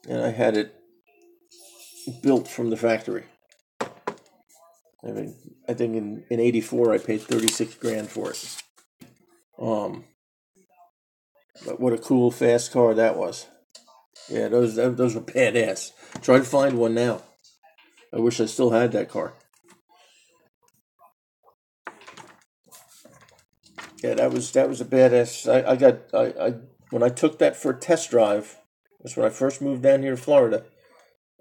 and I had it built from the factory. I mean, I think in '84 I paid $36,000 for it. But what a cool fast car that was! Yeah, those were badass. Try to find one now. I wish I still had that car. Yeah, that was a badass. I when I took that for a test drive. That's when I first moved down here to Florida.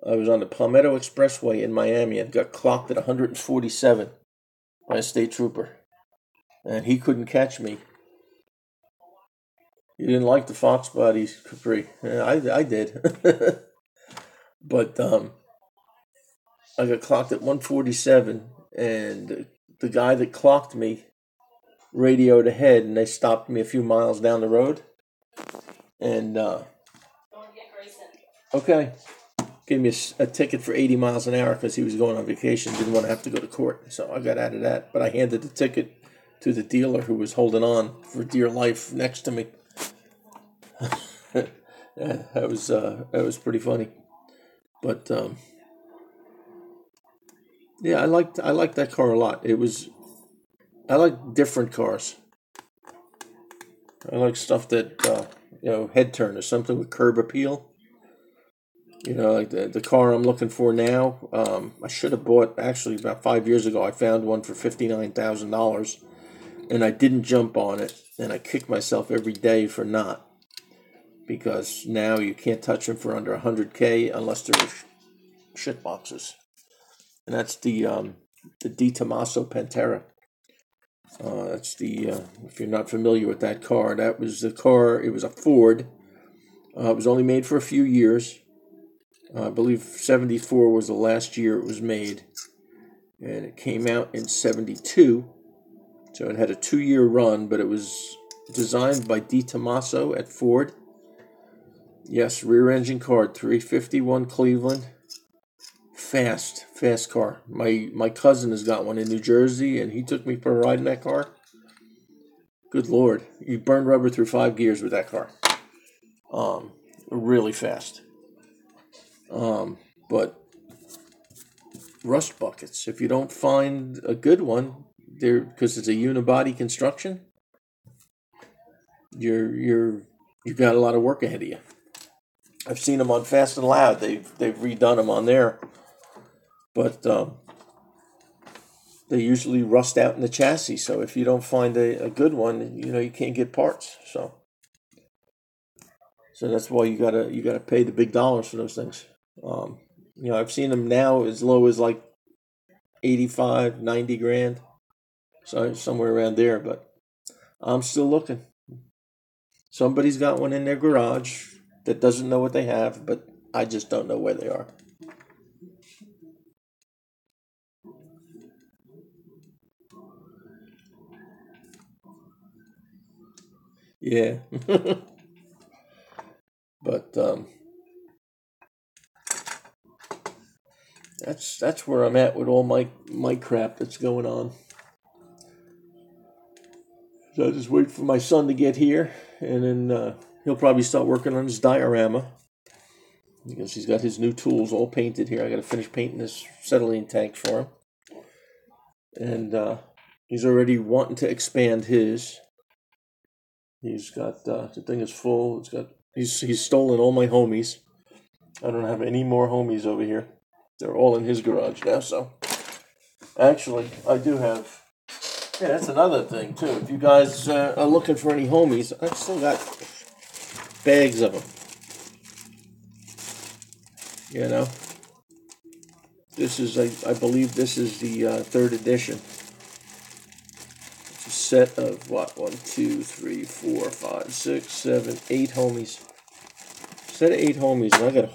I was on the Palmetto Expressway in Miami and got clocked at 147 by a state trooper, and he couldn't catch me. He didn't like the Fox body Capri. Yeah, I did, but I got clocked at 147, and the guy that clocked me radioed ahead, and they stopped me a few miles down the road. And okay, gave me a ticket for 80 miles an hour because he was going on vacation, didn't want to have to go to court. So I got out of that, but I handed the ticket to the dealer who was holding on for dear life next to me. That was pretty funny. But yeah, I liked that car a lot. I like different cars. I like stuff that head turners, something with curb appeal. Like the car I'm looking for now. I should have bought, actually about 5 years ago. I found one for $59,000, and I didn't jump on it, and I kick myself every day for not, because now you can't touch them for under $100K unless they're shit boxes, and that's the Di Tommaso Pantera. That's if you're not familiar with that car, that was the car. It was a Ford. It was only made for a few years. I believe 74 was the last year it was made, and it came out in 72. So it had a 2-year run, but it was designed by Di Tommaso at Ford. Yes, rear engine car, 351 Cleveland. Fast car. My cousin has got one in New Jersey, and he took me for a ride in that car. Good Lord, you burn rubber through 5 gears with that car. Really fast. But rust buckets. If you don't find a good one, because it's a unibody construction, you got a lot of work ahead of you. I've seen them on Fast and Loud. They've redone them on there, but they usually rust out in the chassis. So if you don't find a good one, you can't get parts. So that's why you gotta pay the big dollars for those things. I've seen them now as low as like 85, 90 grand. So somewhere around there, but I'm still looking. Somebody's got one in their garage that doesn't know what they have, but I just don't know where they are. Yeah. But that's where I'm at with all my crap that's going on. So I just wait for my son to get here, and then he'll probably start working on his diorama, because he's got his new tools all painted here. I got to finish painting this acetylene tank for him, and he's already wanting to expand his. He's got the thing is full. He's stolen all my homies. I don't have any more homies over here. They're all in his garage now. So actually, I do have. Yeah, that's another thing too. If you guys are looking for any homies, I've still got bags of them. This is I believe this is the 3rd edition. It's a set of 1, 2, 3, 4, 5, 6, 7, 8 homies. Set of 8 homies, and I got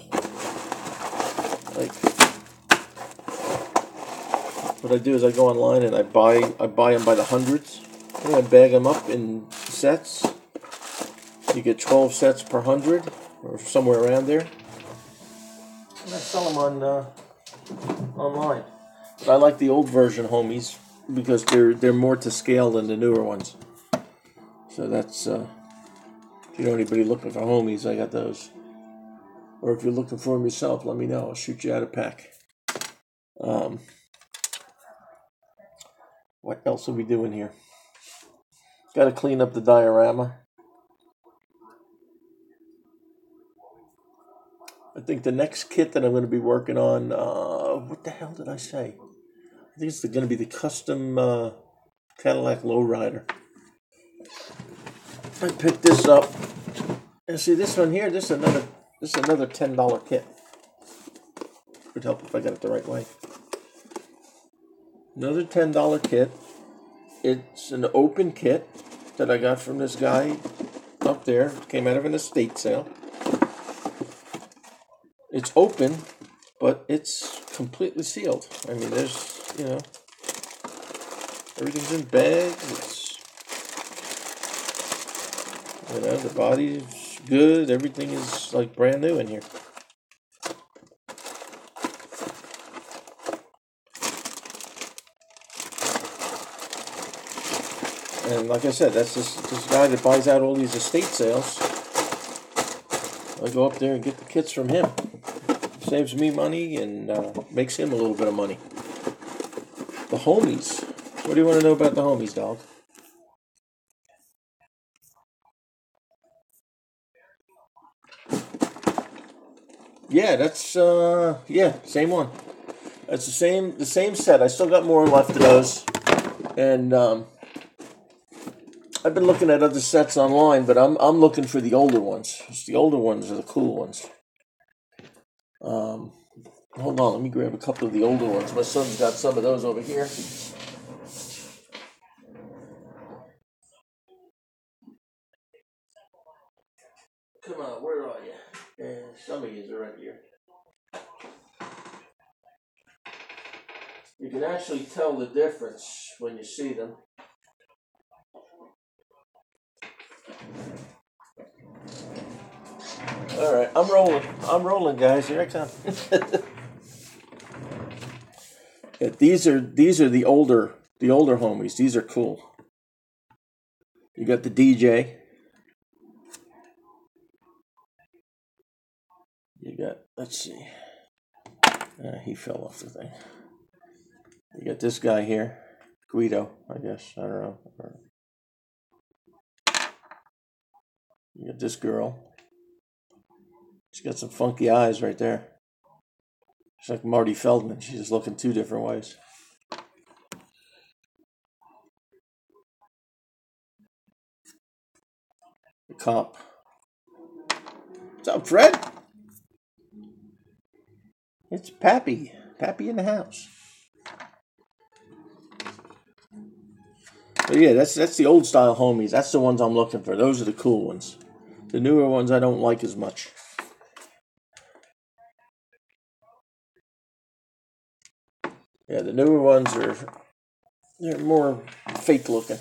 what I do is I go online and I buy them by the hundreds, and I bag them up in sets. You get 12 sets per 100, or somewhere around there. And I sell them online. But I like the old version homies because they're more to scale than the newer ones. So that's if you know anybody looking for homies, I got those. Or if you're looking for them yourself, let me know. I'll shoot you out a pack. What else are we doing here? Got to clean up the diorama. I think the next kit that I'm going to be working on, what the hell did I say? I think it's going to be the custom Cadillac Lowrider. I picked this up, and see this one here. This is another $10 kit. Would help if I got it the right way. Another $10 kit. It's an open kit that I got from this guy up there. It came out of an estate sale. It's open, but it's completely sealed. I mean, there's, everything's in bags. The body's good. Everything is like brand new in here. And like I said, that's this guy that buys out all these estate sales. I go up there and get the kits from him. Saves me money and makes him a little bit of money. The homies. What do you want to know about the homies, dog? Yeah, that's same one. That's the same set. I still got more left of those, and I've been looking at other sets online, but I'm looking for the older ones. The older ones are the cool ones. Hold on, let me grab a couple of the older ones. My son's got some of those over here. Come on, where are you? Some of these are right here. You can actually tell the difference when you see them. All right, I'm rolling, guys. Here I come. Yeah, these are the older homies. These are cool. You got the DJ. You got, let's see. He fell off the thing. You got this guy here, Guido, I guess. I don't know. You got this girl. She's got some funky eyes right there. She's like Marty Feldman. She's just looking two different ways. The cop. What's up, Fred? It's Pappy. Pappy in the house. But yeah, that's the old style homies. That's the ones I'm looking for. Those are the cool ones. The newer ones I don't like as much. Yeah, the newer ones they're more fake looking.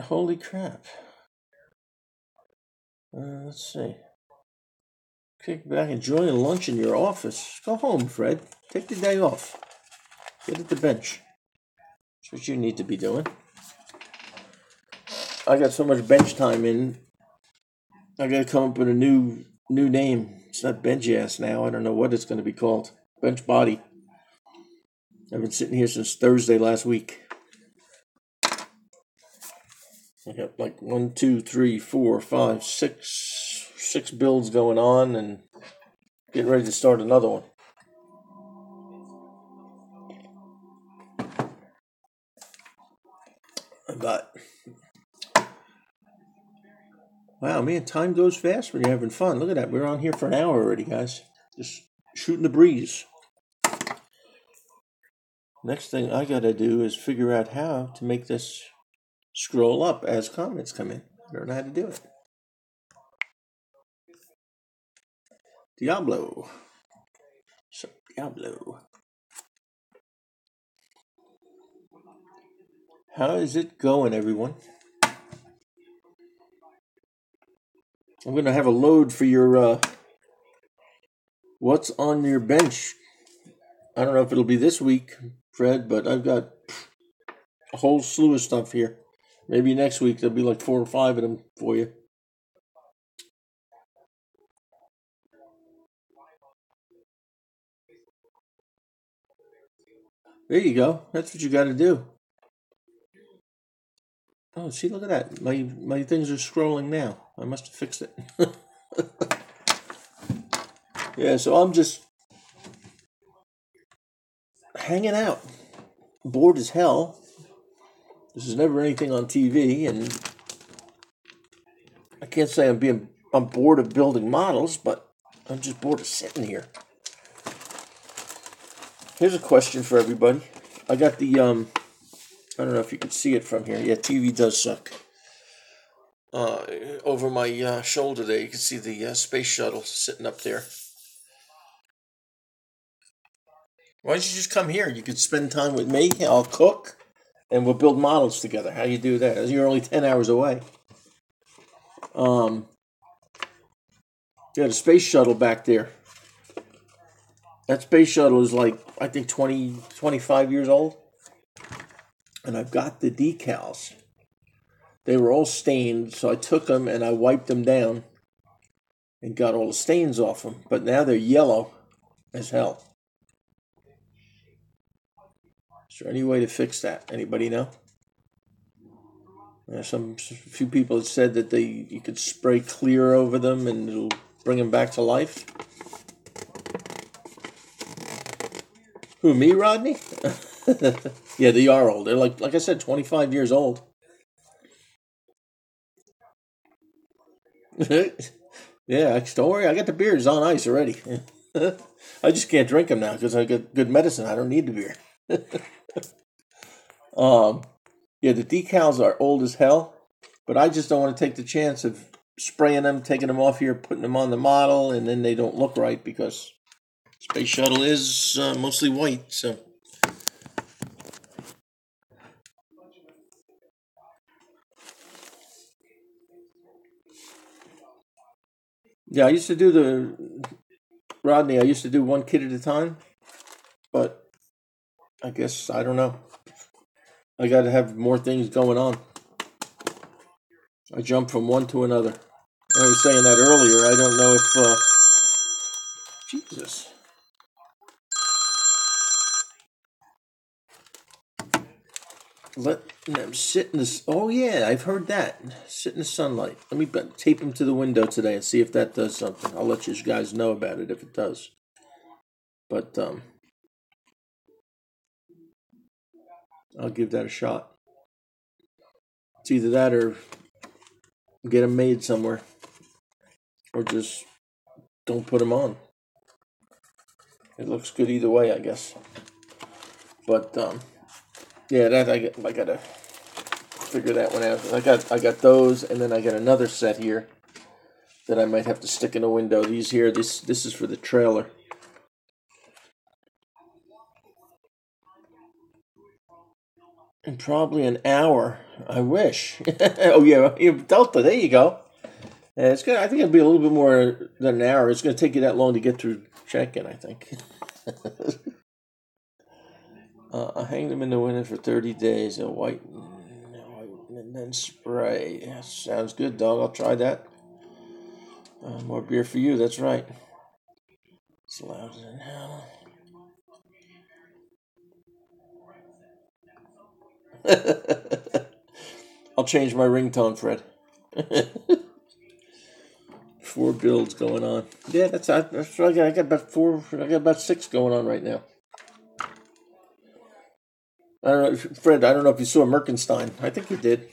Holy crap. Let's see. Kick back, enjoy lunch in your office. Go home, Fred. Take the day off. Get at the bench. That's what you need to be doing. I got so much bench time in. I gotta come up with a new name. It's not bench ass now. I don't know what it's gonna be called. Bench body. I've been sitting here since Thursday last week. I got like 1, 2, 3, 4, 5, 6 builds going on and getting ready to start another one. But wow, man, time goes fast when you're having fun. Look at that. We're on here for an hour already, guys. Just shooting the breeze. Next thing I gotta do is figure out how to make this scroll up as comments come in. I don't know how to do it. Diablo. So, Diablo. How is it going, everyone? I'm going to have a load for your, what's on your bench. I don't know if it'll be this week, Fred, but I've got a whole slew of stuff here. Maybe next week there'll be like 4 or 5 of them for you. There you go. That's what you got to do. Oh, see, look at that. My things are scrolling now. I must have fixed it. Yeah, so I'm just hanging out. Bored as hell. This is never anything on TV, and I can't say I'm bored of building models, but I'm just bored of sitting here. Here's a question for everybody. I got the I don't know if you can see it from here. Yeah, TV does suck. Over my shoulder there, you can see the space shuttle sitting up there. Why don't you just come here? You could spend time with me. I'll cook, and we'll build models together. How you do that? You're only 10 hours away. Yeah, the space shuttle back there. That space shuttle is like, I think 20, 25 years old. And I've got the decals. They were all stained, so I took them and I wiped them down and got all the stains off them. But now they're yellow as hell. Is there any way to fix that? Anybody know? A few people have said that you could spray clear over them and it'll bring them back to life. Who, me, Rodney? Yeah, they are old. They're like I said, 25 years old. Yeah, don't worry. I got the beers on ice already. I just can't drink them now because I got good medicine. I don't need the beer. Yeah, the decals are old as hell, but I just don't want to take the chance of spraying them, taking them off here, putting them on the model, and then they don't look right because Space Shuttle is mostly white, so. Yeah, I used to do Rodney, I used to do one kid at a time, but I guess, I don't know. I got to have more things going on. I jump from one to another. I was saying that earlier. I don't know if, Jesus. Let them sit in this. Oh, yeah, I've heard that. Sit in the sunlight. Let me tape him to the window today and see if that does something. I'll let you guys know about it if it does. But, I'll give that a shot. It's either that or get them made somewhere. Or just don't put them on. It looks good either way, I guess. But, yeah, that I gotta figure that one out. I got those, and then I got another set here that I might have to stick in a window. These here, this is for the trailer. In probably an hour. I wish. Oh yeah, Delta. There you go. Yeah, it's good. I think it'll be a little bit more than an hour. It's going to take you that long to get through check-in, I think. I hang them in the window for 30 days. A white and then spray. Yeah, sounds good, dog. I'll try that. More beer for you. That's right. It's loud as hell. I'll change my ringtone, Fred. 4 builds going on. Yeah, that's what I got. I got about 4. I got about 6 going on right now. I don't know, Fred. I don't know if you saw Merkenstein. I think you did.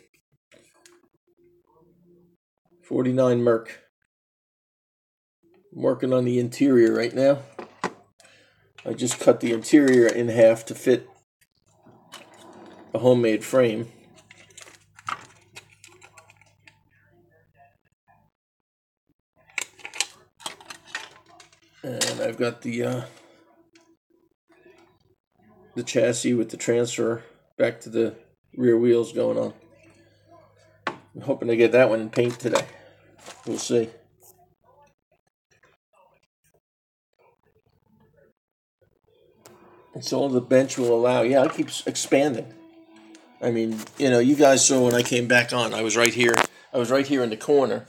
49 Merc. I'm working on the interior right now. I just cut the interior in half to fit a homemade frame. And I've got the chassis with the transfer back to the rear wheels going on. I'm hoping to get that one in paint today. We'll see. It's all the bench will allow. Yeah, it keeps expanding. I mean, you guys saw when I came back on. I was right here. I was right here in the corner.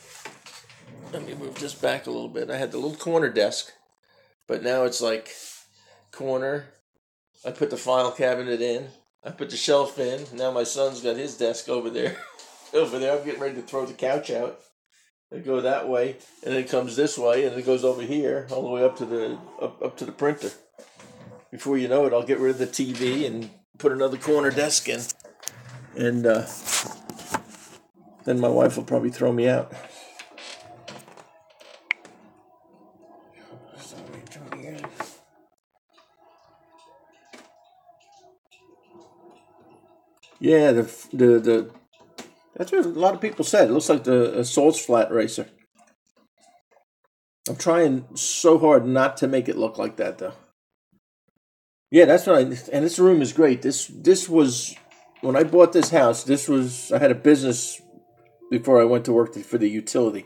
Let me move this back a little bit. I had the little corner desk, but now it's like corner. I put the file cabinet in. I put the shelf in. Now my son's got his desk over there. Over there, I'm getting ready to throw the couch out. I go that way, and then it comes this way, and it goes over here, all the way up to the printer. Before you know it, I'll get rid of the TV and put another corner desk in, and then my wife will probably throw me out. Yeah, the that's what a lot of people said. It looks like the Salt's Flat Racer. I'm trying so hard not to make it look like that, though. Yeah, that's what and this room is great. This was when I bought this house. I had a business before I went to work for the utility.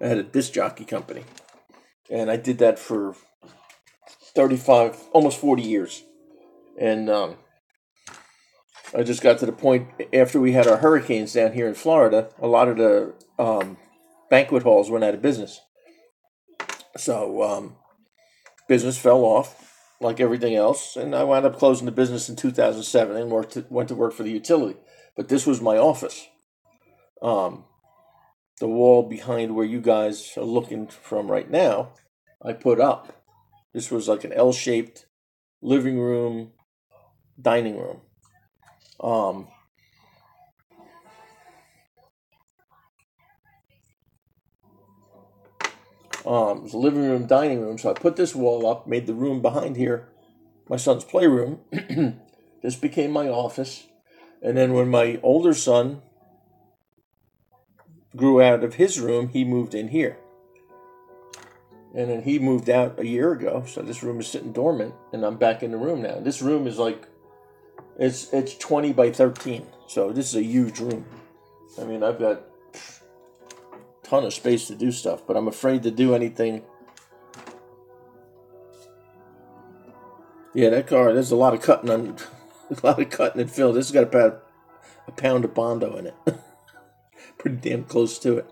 I had a disc jockey company, and I did that for 35, almost 40 years. And I just got to the point after we had our hurricanes down here in Florida. A lot of the banquet halls went out of business, so business fell off like everything else, and I wound up closing the business in 2007 and went to work for the utility. But this was my office. The wall behind where you guys are looking from right now, I put up. This was like an L-shaped living room, dining room. It was a living room, dining room. So I put this wall up, made the room behind here my son's playroom. This became my office. And then when my older son grew out of his room, he moved in here. And then he moved out a year ago, so this room is sitting dormant, and I'm back in the room now. This room is like, it's 20 by 13, so this is a huge room. I mean, I've got a ton of space to do stuff, but I'm afraid to do anything. Yeah, that car, there's a lot of cutting and fill. This has got about a pound of Bondo in it. Pretty damn close to it.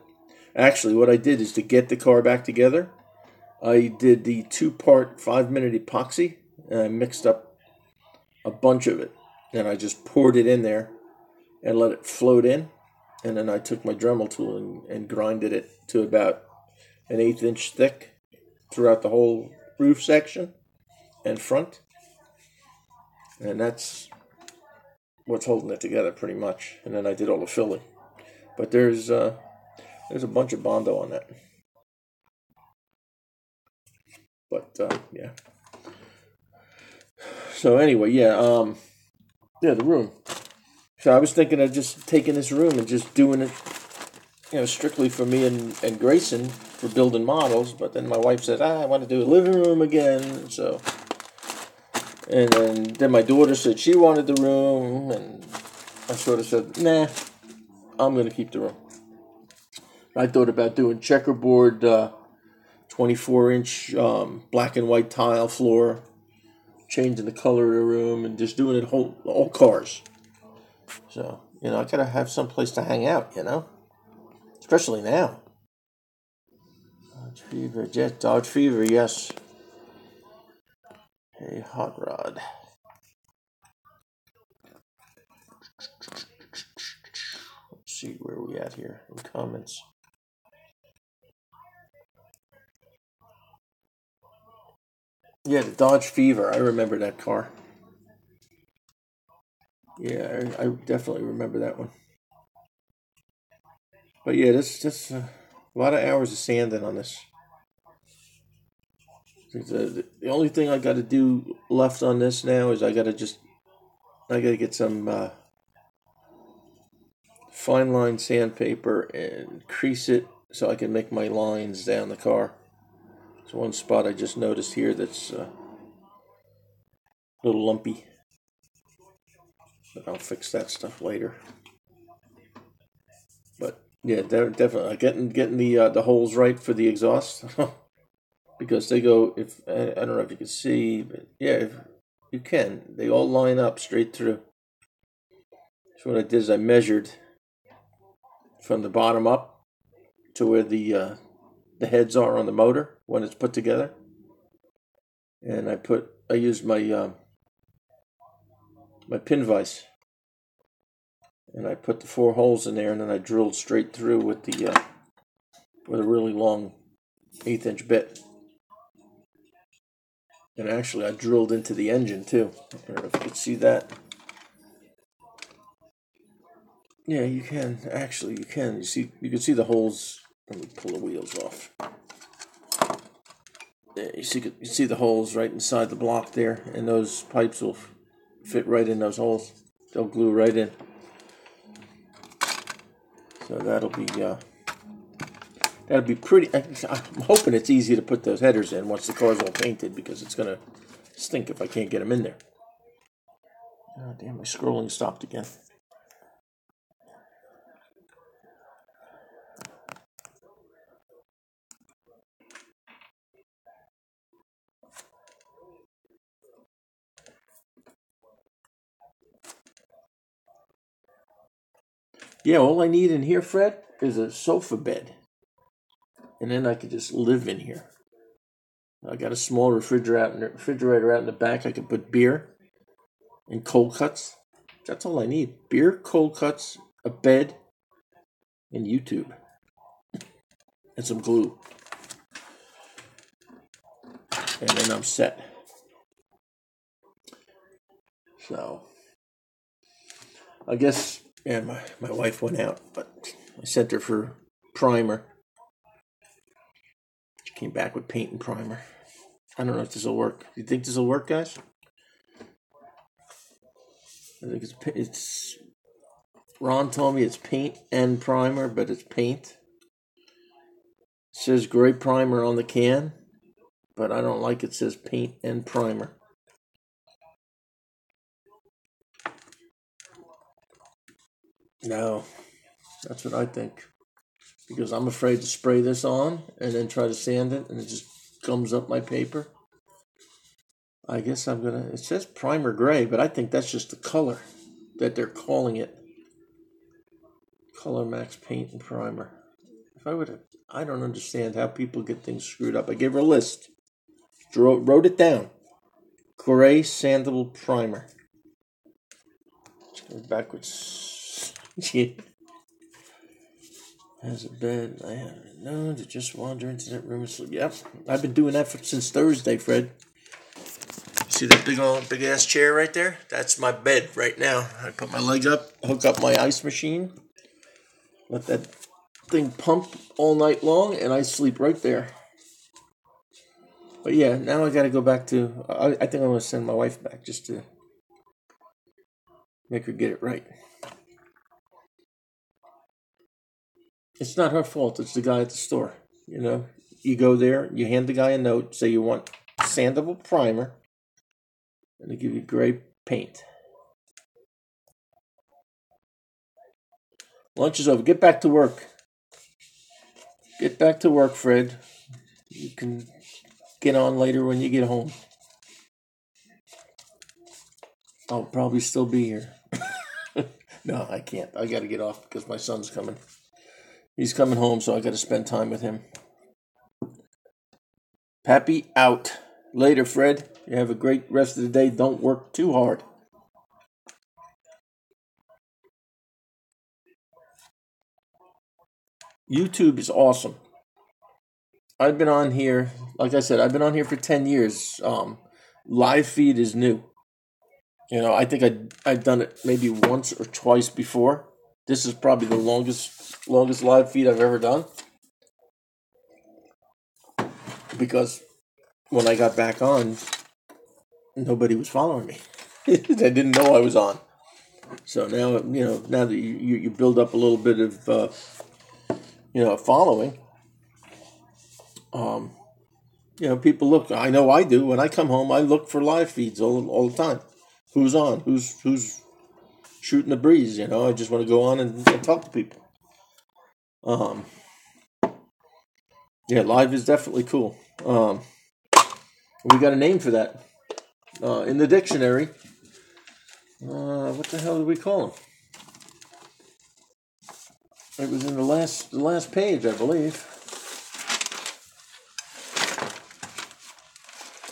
Actually, what I did is to get the car back together, I did the 2-part 5-minute epoxy, and I mixed up a bunch of it. And I just poured it in there and let it float in. And then I took my Dremel tool and grinded it to about an 1/8 inch thick throughout the whole roof section and front. And that's what's holding it together pretty much. And then I did all the filling. But there's a bunch of Bondo on that. But yeah. So anyway, yeah, the room. So I was thinking of just taking this room and just doing it, strictly for me and Grayson for building models. But then my wife said, I want to do a living room again. So, and then my daughter said she wanted the room, and I sort of said, nah, I'm going to keep the room. I thought about doing checkerboard, 24-inch black and white tile floor, changing the color of the room, and just doing it all cars. So, I gotta have some place to hang out, especially now. Dodge Fever, yes. Hey, Hot Rod. Let's see where we at here in comments. Yeah, the Dodge Fever. I remember that car. Yeah, I definitely remember that one. But yeah, this a lot of hours of sanding on this. The only thing I got to do left on this now is I got to get some fine line sandpaper and crease it so I can make my lines down the car. There's one spot I just noticed here that's a little lumpy. But I'll fix that stuff later. But yeah, definitely getting the holes right for the exhaust because they go. If I don't know if you can see, but yeah, if you can, they all line up straight through. So what I did is I measured from the bottom up to where the heads are on the motor when it's put together, and I used my my pin vise. And I put the 4 holes in there, and then I drilled straight through with a really long 1/8 inch bit. And actually, I drilled into the engine too. I don't know if you can see that. Yeah, you can. Actually, you can. You can see the holes. Let me pull the wheels off. Yeah, you see the holes right inside the block there, and those pipes will fit right in those holes. They'll glue right in. So that'll be pretty. I'm hoping it's easy to put those headers in once the car's all painted, because it's gonna stink if I can't get them in there. Oh damn, my scrolling stopped again. Yeah, all I need in here, Fred, is a sofa bed. And then I could just live in here. I got a small refrigerator out in the back. I could put beer and cold cuts. That's all I need. Beer, cold cuts, a bed, and YouTube. And some glue. And then I'm set. So, I guess, yeah, my wife went out, but I sent her for primer. She came back with paint and primer. I don't know if this will work. Do you think this will work, guys? I think it's Ron told me it's paint and primer, but it's paint. It says gray primer on the can, but I don't like it says paint and primer. No, that's what I think. Because I'm afraid to spray this on and then try to sand it and it just gums up my paper. I guess it says primer gray, but I think that's just the color that they're calling it. Color Max Paint and Primer. I don't understand how people get things screwed up. I gave her a list. Wrote it down. Gray Sandable Primer. Let's go backwards. Has a bed. I haven't known to just wander into that room and sleep. Yep, I've been doing that since Thursday, Fred. See that big ass chair right there? That's my bed right now. I put my legs up, hook up my ice machine, let that thing pump all night long, and I sleep right there. But yeah, now I got to go back to. I think I'm gonna send my wife back just to make her get it right. It's not her fault. It's the guy at the store. You know, you go there, you hand the guy a note, say you want sandable primer, and they give you gray paint. Lunch is over. Get back to work. Get back to work, Fred. You can get on later when you get home. I'll probably still be here. No, I can't. I got to get off because my son's coming. He's coming home, so I got to spend time with him. Pappy out. Later, Fred. You have a great rest of the day. Don't work too hard. YouTube is awesome. I've been on here, like I said, I've been on here for 10 years. Live feed is new. You know, I think I've done it maybe once or twice before. This is probably the longest live feed I've ever done. Because when I got back on, nobody was following me. They didn't know I was on. So now, now that you build up a little bit of, following, people look. I know I do. When I come home, I look for live feeds all the time. Who's on? Who's shooting the breeze? I just want to go on and talk to people. Yeah, live is definitely cool. We got a name for that in the dictionary. What the hell did we call him? It was in the last page, I believe.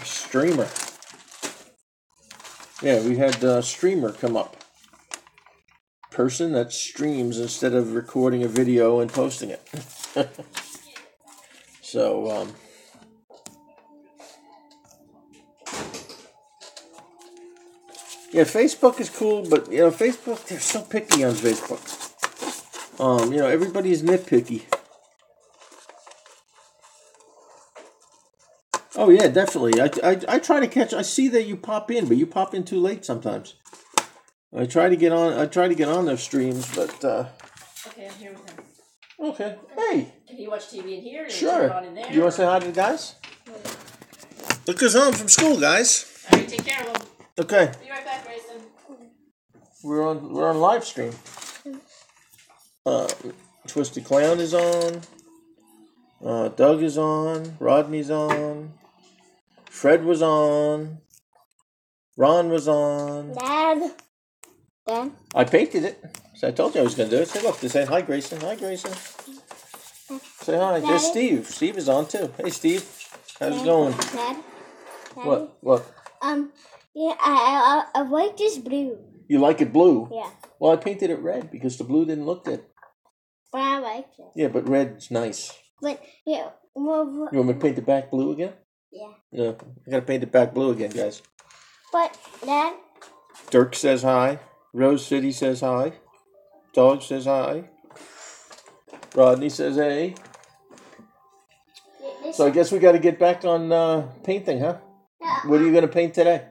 Streamer. Yeah, we had streamer come up. Person that streams instead of recording a video and posting it. So, yeah, Facebook is cool, but, Facebook, they're so picky on Facebook. Everybody's nitpicky. Oh, yeah, definitely. I try to catch, I see that you pop in, but you pop in too late sometimes. I try to get on their streams, but, Okay, I'm here with him. Okay. Hey. Can he watch TV in here? Or Sure. turn it on in there? Do you want to say hi to the guys? Look who's home from school, guys. All right, take care of him. Okay. Be right back, Grayson. We're on live stream. Twisty Clown is on. Doug is on. Rodney's on. Fred was on. Ron was on. Dad. I painted it. So I told you I was going to do it. Say, look, they say hi, Grayson. Hi, Grayson. Say hi. There's Steve. Steve is on too. Hey, Steve. How's it going? Dad. What? What? Yeah, I like this blue. You like it blue? Yeah, Well, I painted it red because the blue didn't look good. but I like it. Yeah, but red's nice. But yeah, well, You want me to paint it back blue again? yeah. Yeah, I gotta paint it back blue again, guys. But Dad, Dirk says hi. Rose City says hi. Dog says hi. Rodney says hey. So I guess we got to get back on painting, huh? yeah, What are you gonna paint today?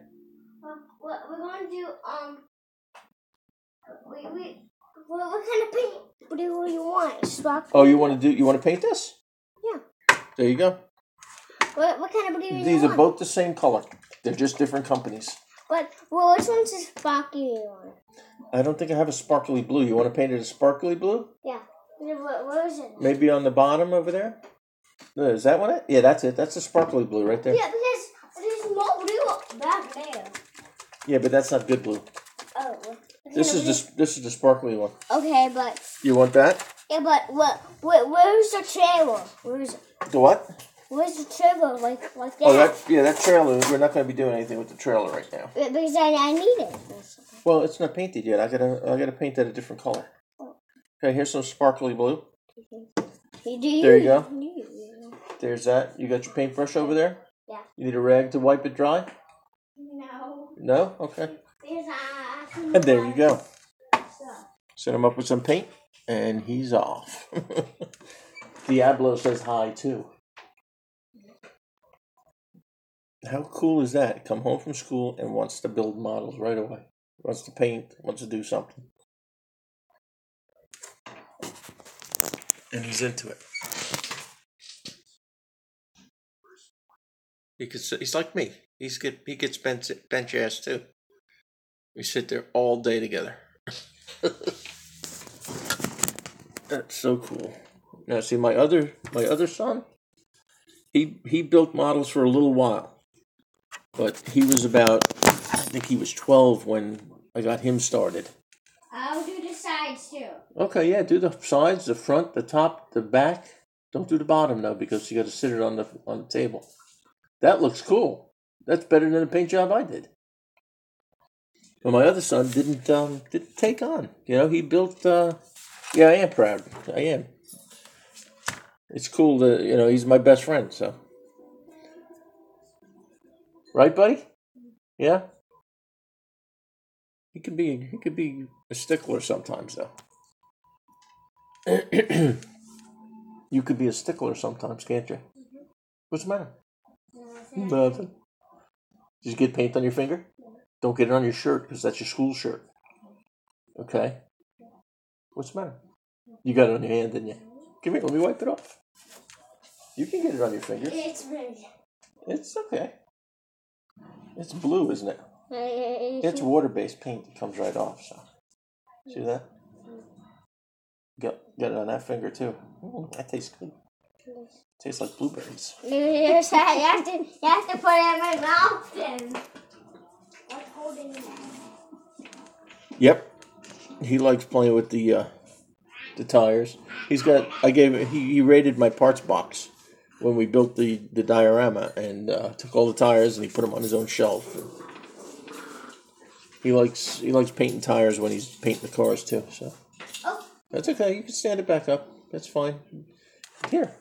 we're going to do what kind of paint? What do you want? Swap? Oh, you want to paint this? Yeah. There you go. What kind of blue do you These want? are both the same color. They're just different companies. But which one's the sparkly one? I don't think I have a sparkly blue. You want to paint it a sparkly blue? Yeah. What is it? Maybe on the bottom over there? Is that one it? Yeah, that's it. That's a sparkly blue right there. Yeah, because there's more blue back there. Yeah, but that's not good blue. Oh. This is the sparkly one. Okay, but You want that? yeah, but where's the trailer? Where is it? The what? Where's the trailer? Like that? Oh, that trailer. We're not going to be doing anything with the trailer right now. Because I need it. Well, it's not painted yet. I gotta paint that a different color. Okay, here's some sparkly blue. There you go. There's that. You got your paintbrush over there? Yeah. You need a rag to wipe it dry? No. No? Okay. Because And there you go. Set him up with some paint, and he's off. Diablo says hi, too. How cool is that? Come home from school and wants to build models right away. Wants to paint, wants to do something. And he's into it. He's like me. He gets bench ass too. We sit there all day together. That's so cool. Now see my other son, he built models for a little while. But he was about, I think he was 12 when I got him started. I'll do the sides too. Okay, yeah, do the sides, the front, the top, the back. Don't do the bottom though, because you got to sit it on the table. That looks cool. That's better than the paint job I did. Well, my other son didn't take on. You know, he built. Yeah, I am proud. I am. It's cool that he's my best friend. So, right, buddy? Yeah. He could be a stickler sometimes, though. You could be a stickler sometimes, can't you? What's the matter? Nothing. Did you get paint on your finger? Don't get it on your shirt because that's your school shirt. Okay. What's the matter? You got it on your hand, didn't you? Come here, let me wipe it off. You can get it on your fingers. It's red. It's okay. It's blue, isn't it? It's water-based paint. It comes right off. So, see that? Got it on that finger too. That tastes good. Tastes like blueberries. You have to put it in my mouth then. I'm holding it. Yep. He likes playing with the tires. He raided my parts box when we built the diorama and took all the tires and he put them on his own shelf. He likes painting tires when he's painting the cars too. So that's okay. You can stand it back up. That's fine. Here.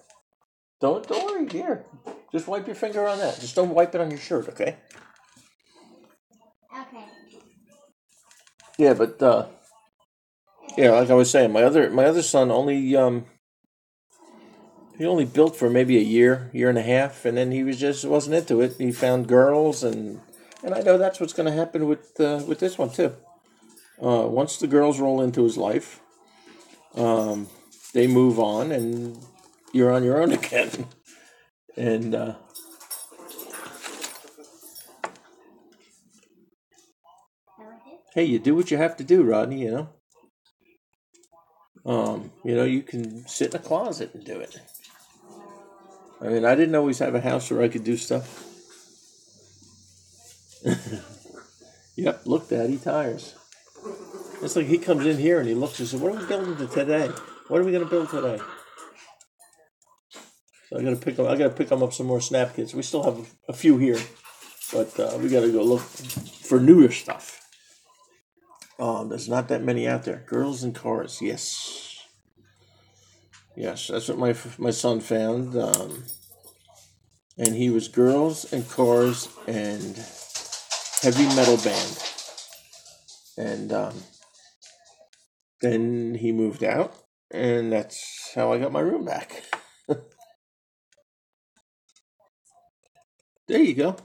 Don't worry. Here. Just wipe your finger on that. Just don't wipe it on your shirt, okay? Okay. Yeah, but like I was saying, my other son only he only built for maybe a year and a half, and then he wasn't into it. He found girls, and I know that's what's going to happen with this one too. Once the girls roll into his life, then they move on, and you're on your own again. And hey, you do what you have to do, Rodney. You can sit in a closet and do it. I mean, I didn't always have a house where I could do stuff. Yep, look, Daddy, tires. It's like he comes in here and he looks and says, "What are we building today? What are we going to build today?" So I got to pick them up some more snap kits. We still have a few here, but we got to go look for newer stuff. There's not that many out there. Girls and cars, yes, that's what my son found. And he was girls and cars and heavy metal band. And then he moved out, and that's how I got my room back. There you go.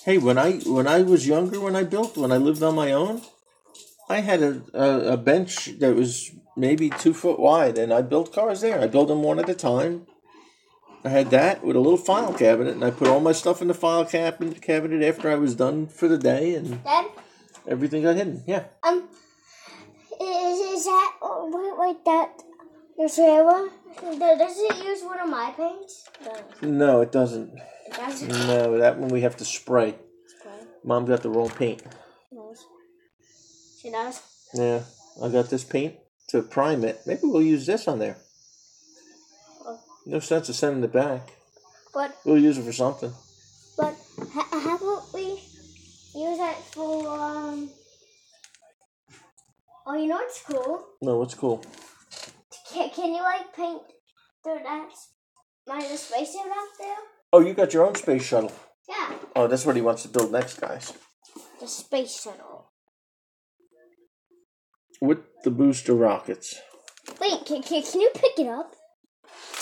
Hey, when I was younger, when I lived on my own, I had a bench that was maybe 2 foot wide, and I built cars there. I built them one at a time. I had that with a little file cabinet, and I put all my stuff in the file cabinet after I was done for the day, and Dad? Everything got hidden. Yeah. Is that wait that your trailer? Does it use one of my paints? No, it doesn't. It doesn't. No, that one we have to spray. Mom got the wrong paint. She does. Yeah, I got this paint to prime it. Maybe we'll use this on there. No sense of sending it back. But we'll use it for something. But how about we use it for Oh, you know what's cool? No, what's cool? Can you paint the spacesuit up there? Oh, you got your own space shuttle. Yeah. Oh, that's what he wants to build next, guys. The space shuttle. With the booster rockets. Wait, can you pick it up?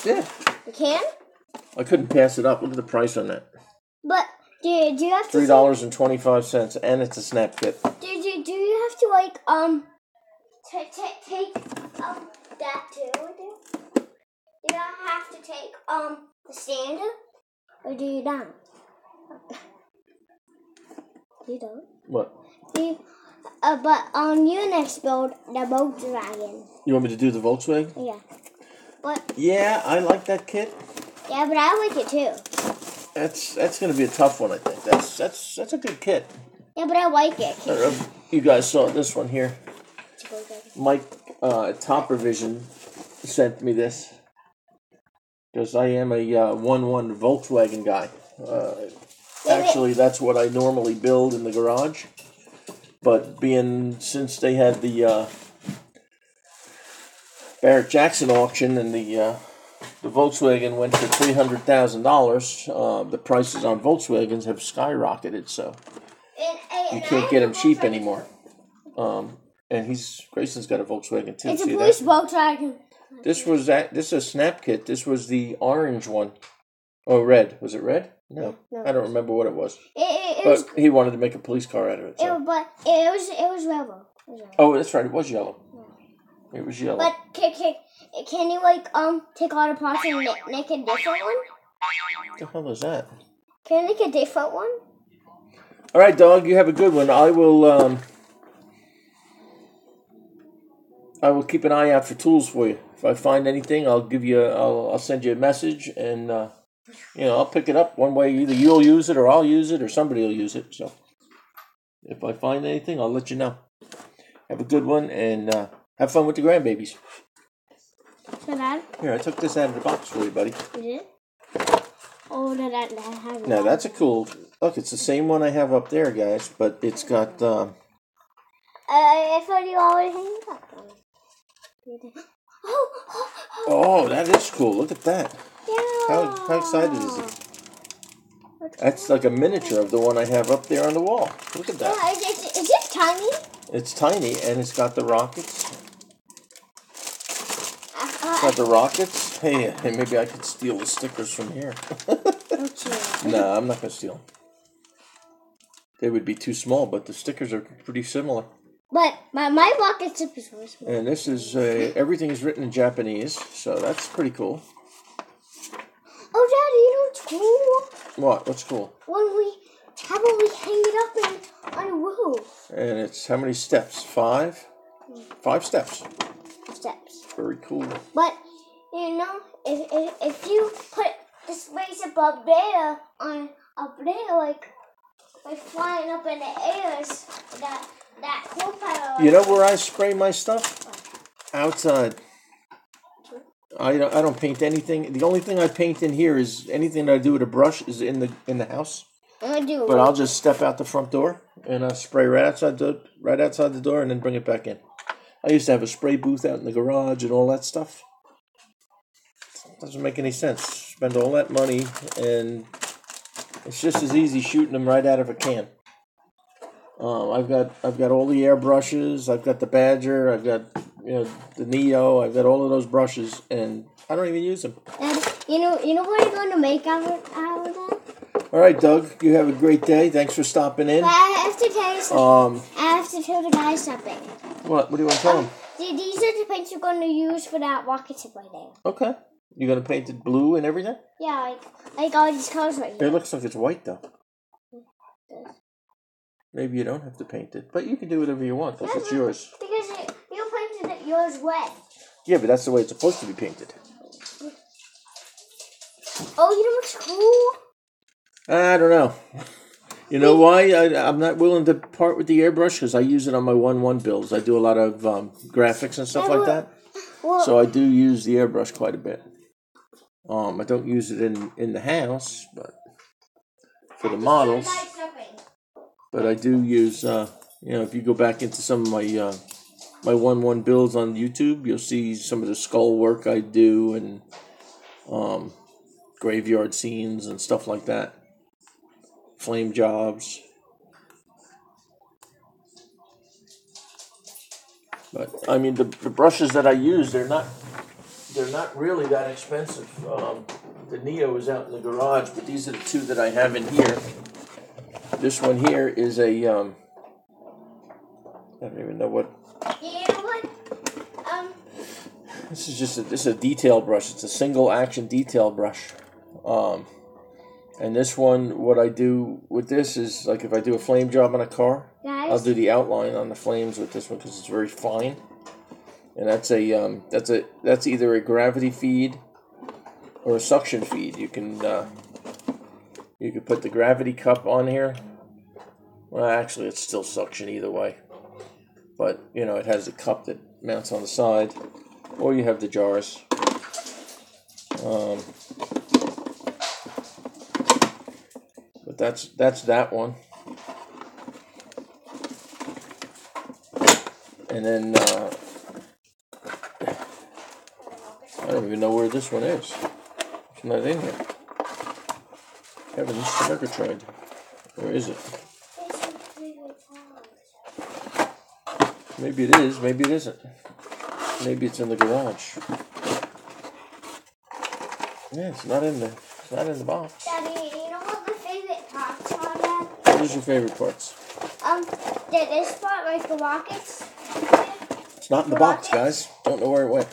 Yeah. You can? I couldn't pass it up. Look at the price on that. But do you have to $3.25, and it's a snap kit. Do you have to take that too? Do you have to take the stand, or do you not? You don't. What? But on your next build, the Volkswagen. You want me to do the Volkswagen? Yeah. But yeah, I like that kit. Yeah, but I like it too. That's going to be a tough one, I think. That's a good kit. Yeah, but I like it. I don't know if you guys saw this one here. Mike Topper Vision sent me this because I am a 1.1 Volkswagen guy. Actually, that's what I normally build in the garage. But since they had the Barrett Jackson auction and the Volkswagen went for $300,000, the prices on Volkswagens have skyrocketed. So you can't get them cheap anymore. And Grayson's got a Volkswagen too. It's a police Volkswagen. This is a snap kit. This was the orange one. Oh, red. Was it red? No. I don't remember what it was. But he wanted to make a police car out of it. So. But it was yellow. Oh, that's right. It was yellow. Yeah. It was yellow. But can you take all the parts and make a different one? What the hell is that? Can you make a different one? All right, dog. You have a good one. I will keep an eye out for tools for you. If I find anything, I'll send you a message, and I'll pick it up one way. Either you'll use it, or I'll use it, or somebody will use it. So if I find anything, I'll let you know. Have a good one, and have fun with the grandbabies. So Dad? Here, I took this out of the box for you, buddy. You did? Oh, no, that has it. Now that's a cool. Look, it's the same one I have up there, guys, but it's got. I thought you always hang up on it. Oh, that is cool. Look at that. Yeah. How excited is it? That's like a miniature of the one I have up there on the wall. Look at that. Is it tiny? It's tiny, and it's got the rockets. It's got the rockets. Hey, maybe I could steal the stickers from here. No, I'm not going to steal them. They would be too small, but the stickers are pretty similar. But my rocket ship is really small. And this is everything is written in Japanese, so that's pretty cool. Oh, Daddy, you know what's cool? What? What's cool? How about we hang it up on a roof? And it's how many steps? 5? 5 steps. Steps. Very cool. But you know, if you put the space above there up there, like flying up in the air, that cool part. You know where I spray my stuff? Outside. I don't paint anything. The only thing I paint in here is anything that I do with a brush is in the house. I do. But I'll just step out the front door and I'll spray right outside the door and then bring it back in. I used to have a spray booth out in the garage and all that stuff. Doesn't make any sense. Spend all that money and it's just as easy shooting them right out of a can. I've got all the air brushes. I've got the Badger. I've got the Neo. I've got all of those brushes, and I don't even use them. Daddy, you know what I'm going to make out of that? All right, Doug. You have a great day. Thanks for stopping in. But I have to tell you something. I have to tell the guys something. What? What do you want to tell them? These are the paints you're going to use for that rocket ship right there. Okay. You're gonna paint it blue and everything? Yeah, like all these colors right here. It looks like it's white though. Maybe you don't have to paint it, but you can do whatever you want because it's yours. Because you painted it yours red. Yeah, but that's the way it's supposed to be painted. Oh, you know what's cool? I don't know. You know why? I'm not willing to part with the airbrush because I use it on my 1/1 builds. I do a lot of graphics and stuff like that. Well, So I do use the airbrush quite a bit. I don't use it in the house, but for the models. But I do use, if you go back into some of my my 1/1 builds on YouTube, you'll see some of the skull work I do and graveyard scenes and stuff like that. Flame jobs. But I mean, the brushes that I use, they're not really that expensive. The Neo is out in the garage, but these are the two that I have in here. This one here is a I don't even know what. you know what? This is a detail brush. It's a single action detail brush. And this one, what I do with this is like if I do a flame job on a car, Guys? I'll do the outline on the flames with this one because it's very fine. And that's either a gravity feed or a suction feed. You can put the gravity cup on here. Well, actually, it's still suction either way. But it has a cup that mounts on the side, or you have the jars. But that's that one. And then I don't even know where this one is. It's not in here. Heavens, Megatroid. Where is it? Maybe it is, maybe it isn't. Maybe it's in the garage. Yeah, it's not in the box. Daddy, you know what my favorite parts are, Dad? What is your favorite parts? This part, like the rockets. It's not in the box, guys. Don't know where it went.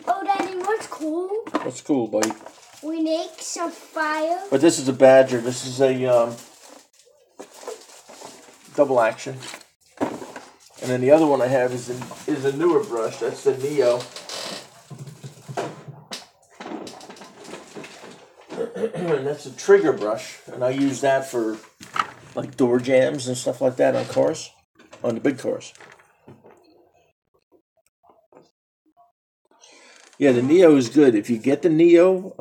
Oh, Daddy, what's cool? What's cool, buddy? We make some fire. But this is a Badger. This is a double action. And then the other one I have is a newer brush. That's the Neo. And that's a trigger brush. And I use that for like door jams and stuff like that on cars. On the big cars. Yeah, the Neo is good. If you get the Neo,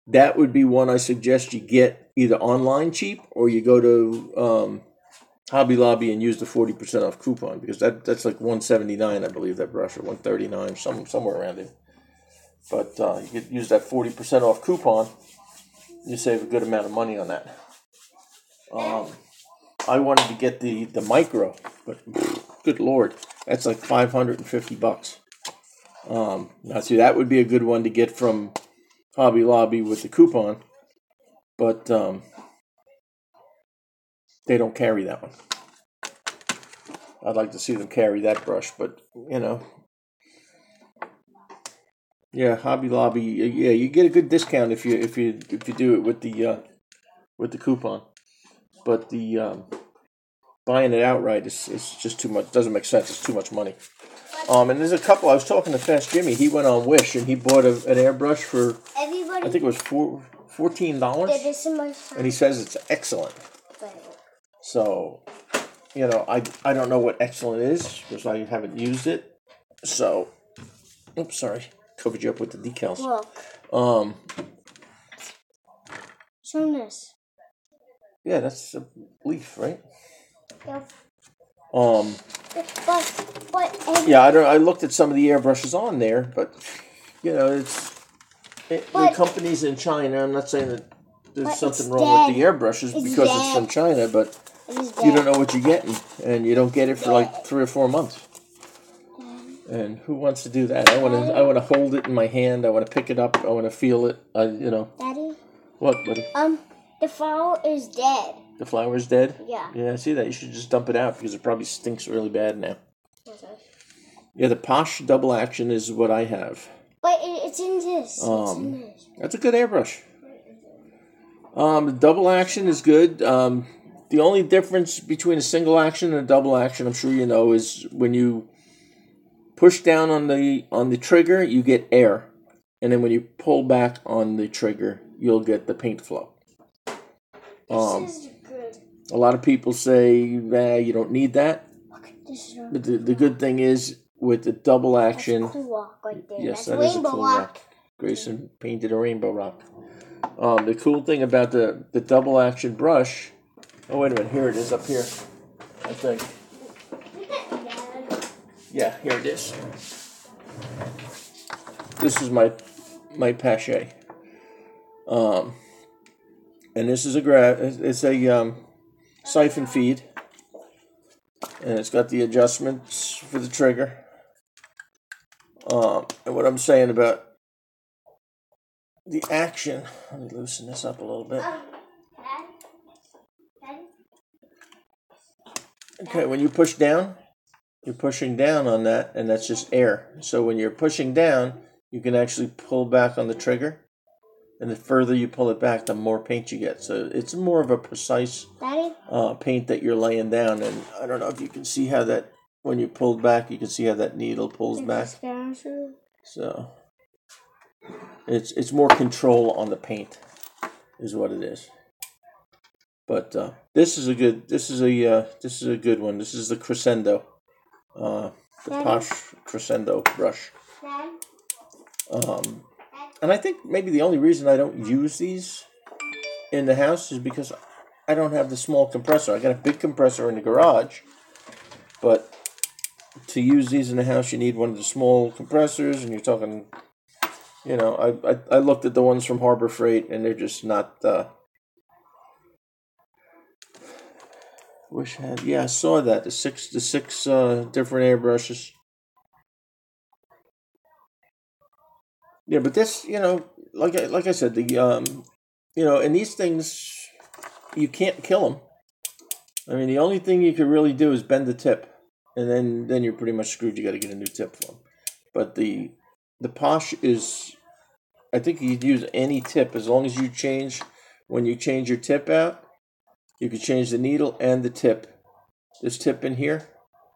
that would be one I suggest you get either online cheap or you go to Hobby Lobby and use the 40% off coupon because that's like $179, I believe, that brush, or $139, somewhere around there. But you could use that 40% off coupon. You save a good amount of money on that. I wanted to get the micro, but good lord, that's like $550. Now see, that would be a good one to get from Hobby Lobby with the coupon, but they don't carry that one. I'd like to see them carry that brush, but you know, yeah, Hobby Lobby, yeah, you get a good discount if you do it with the coupon, but the buying it outright is just too much. Doesn't make sense. It's too much money. And there's a couple. I was talking to Fast Jimmy. He went on Wish and he bought an airbrush for I think it was $14, and he says it's excellent. So, you know, I don't know what excellent is because I haven't used it. So, oops, sorry, covered you up with the decals. Look. Show this. Yeah, that's a leaf, right? Yep. But yeah, I looked at some of the airbrushes on there, but you know, the company's in China. I'm not saying that there's something wrong with the airbrushes because it's from China, but you don't know what you're getting, and you don't get it for like 3 or 4 months. And who wants to do that? I want to hold it in my hand. I want to pick it up. I want to feel it. You know. Daddy. What, buddy? The flower is dead. The flower's dead? Yeah. Yeah, I see that. You should just dump it out because it probably stinks really bad now. Okay. Yeah, the Posh double action is what I have. But it's in this. That's a good airbrush. The double action is good. The only difference between a single action and a double action, I'm sure you know, is when you push down on the trigger, you get air. And then when you pull back on the trigger, you'll get the paint flow. This is good. A lot of people say, you don't need that. But the good thing is, with the double action... That's a cool rock right there. Yes, that's that is a cool rock. Grayson painted a rainbow rock. The cool thing about the double action brush... Oh, wait a minute. Here it is up here, I think. Yeah, here it is. This is my Pache. And this is it's a siphon feed. And it's got the adjustments for the trigger. And what I'm saying about the action, let me loosen this up a little bit. Okay, when you push down, you're pushing down on that, and that's just air. So when you're pushing down, you can actually pull back on the trigger. And the further you pull it back, the more paint you get. So it's more of a precise paint that you're laying down. And I don't know if you can see how that, when you pull back, you can see how that needle pulls back. So it's more control on the paint, is what it is. But this is a good one. This is the Crescendo, the Posh Crescendo brush. And I think maybe the only reason I don't use these in the house is because I don't have the small compressor. I got a big compressor in the garage, but to use these in the house, you need one of the small compressors, and you're talking, you know, I looked at the ones from Harbor Freight, and they're just not, I saw that, the six different airbrushes. Yeah, but this, you know, like I said, the you know, and these things, you can't kill them. I mean, the only thing you can really do is bend the tip, and then you're pretty much screwed. You got to get a new tip for them. But the Posh is, I think you could use any tip as long as you change, when you change your tip out, you can change the needle and the tip. This tip in here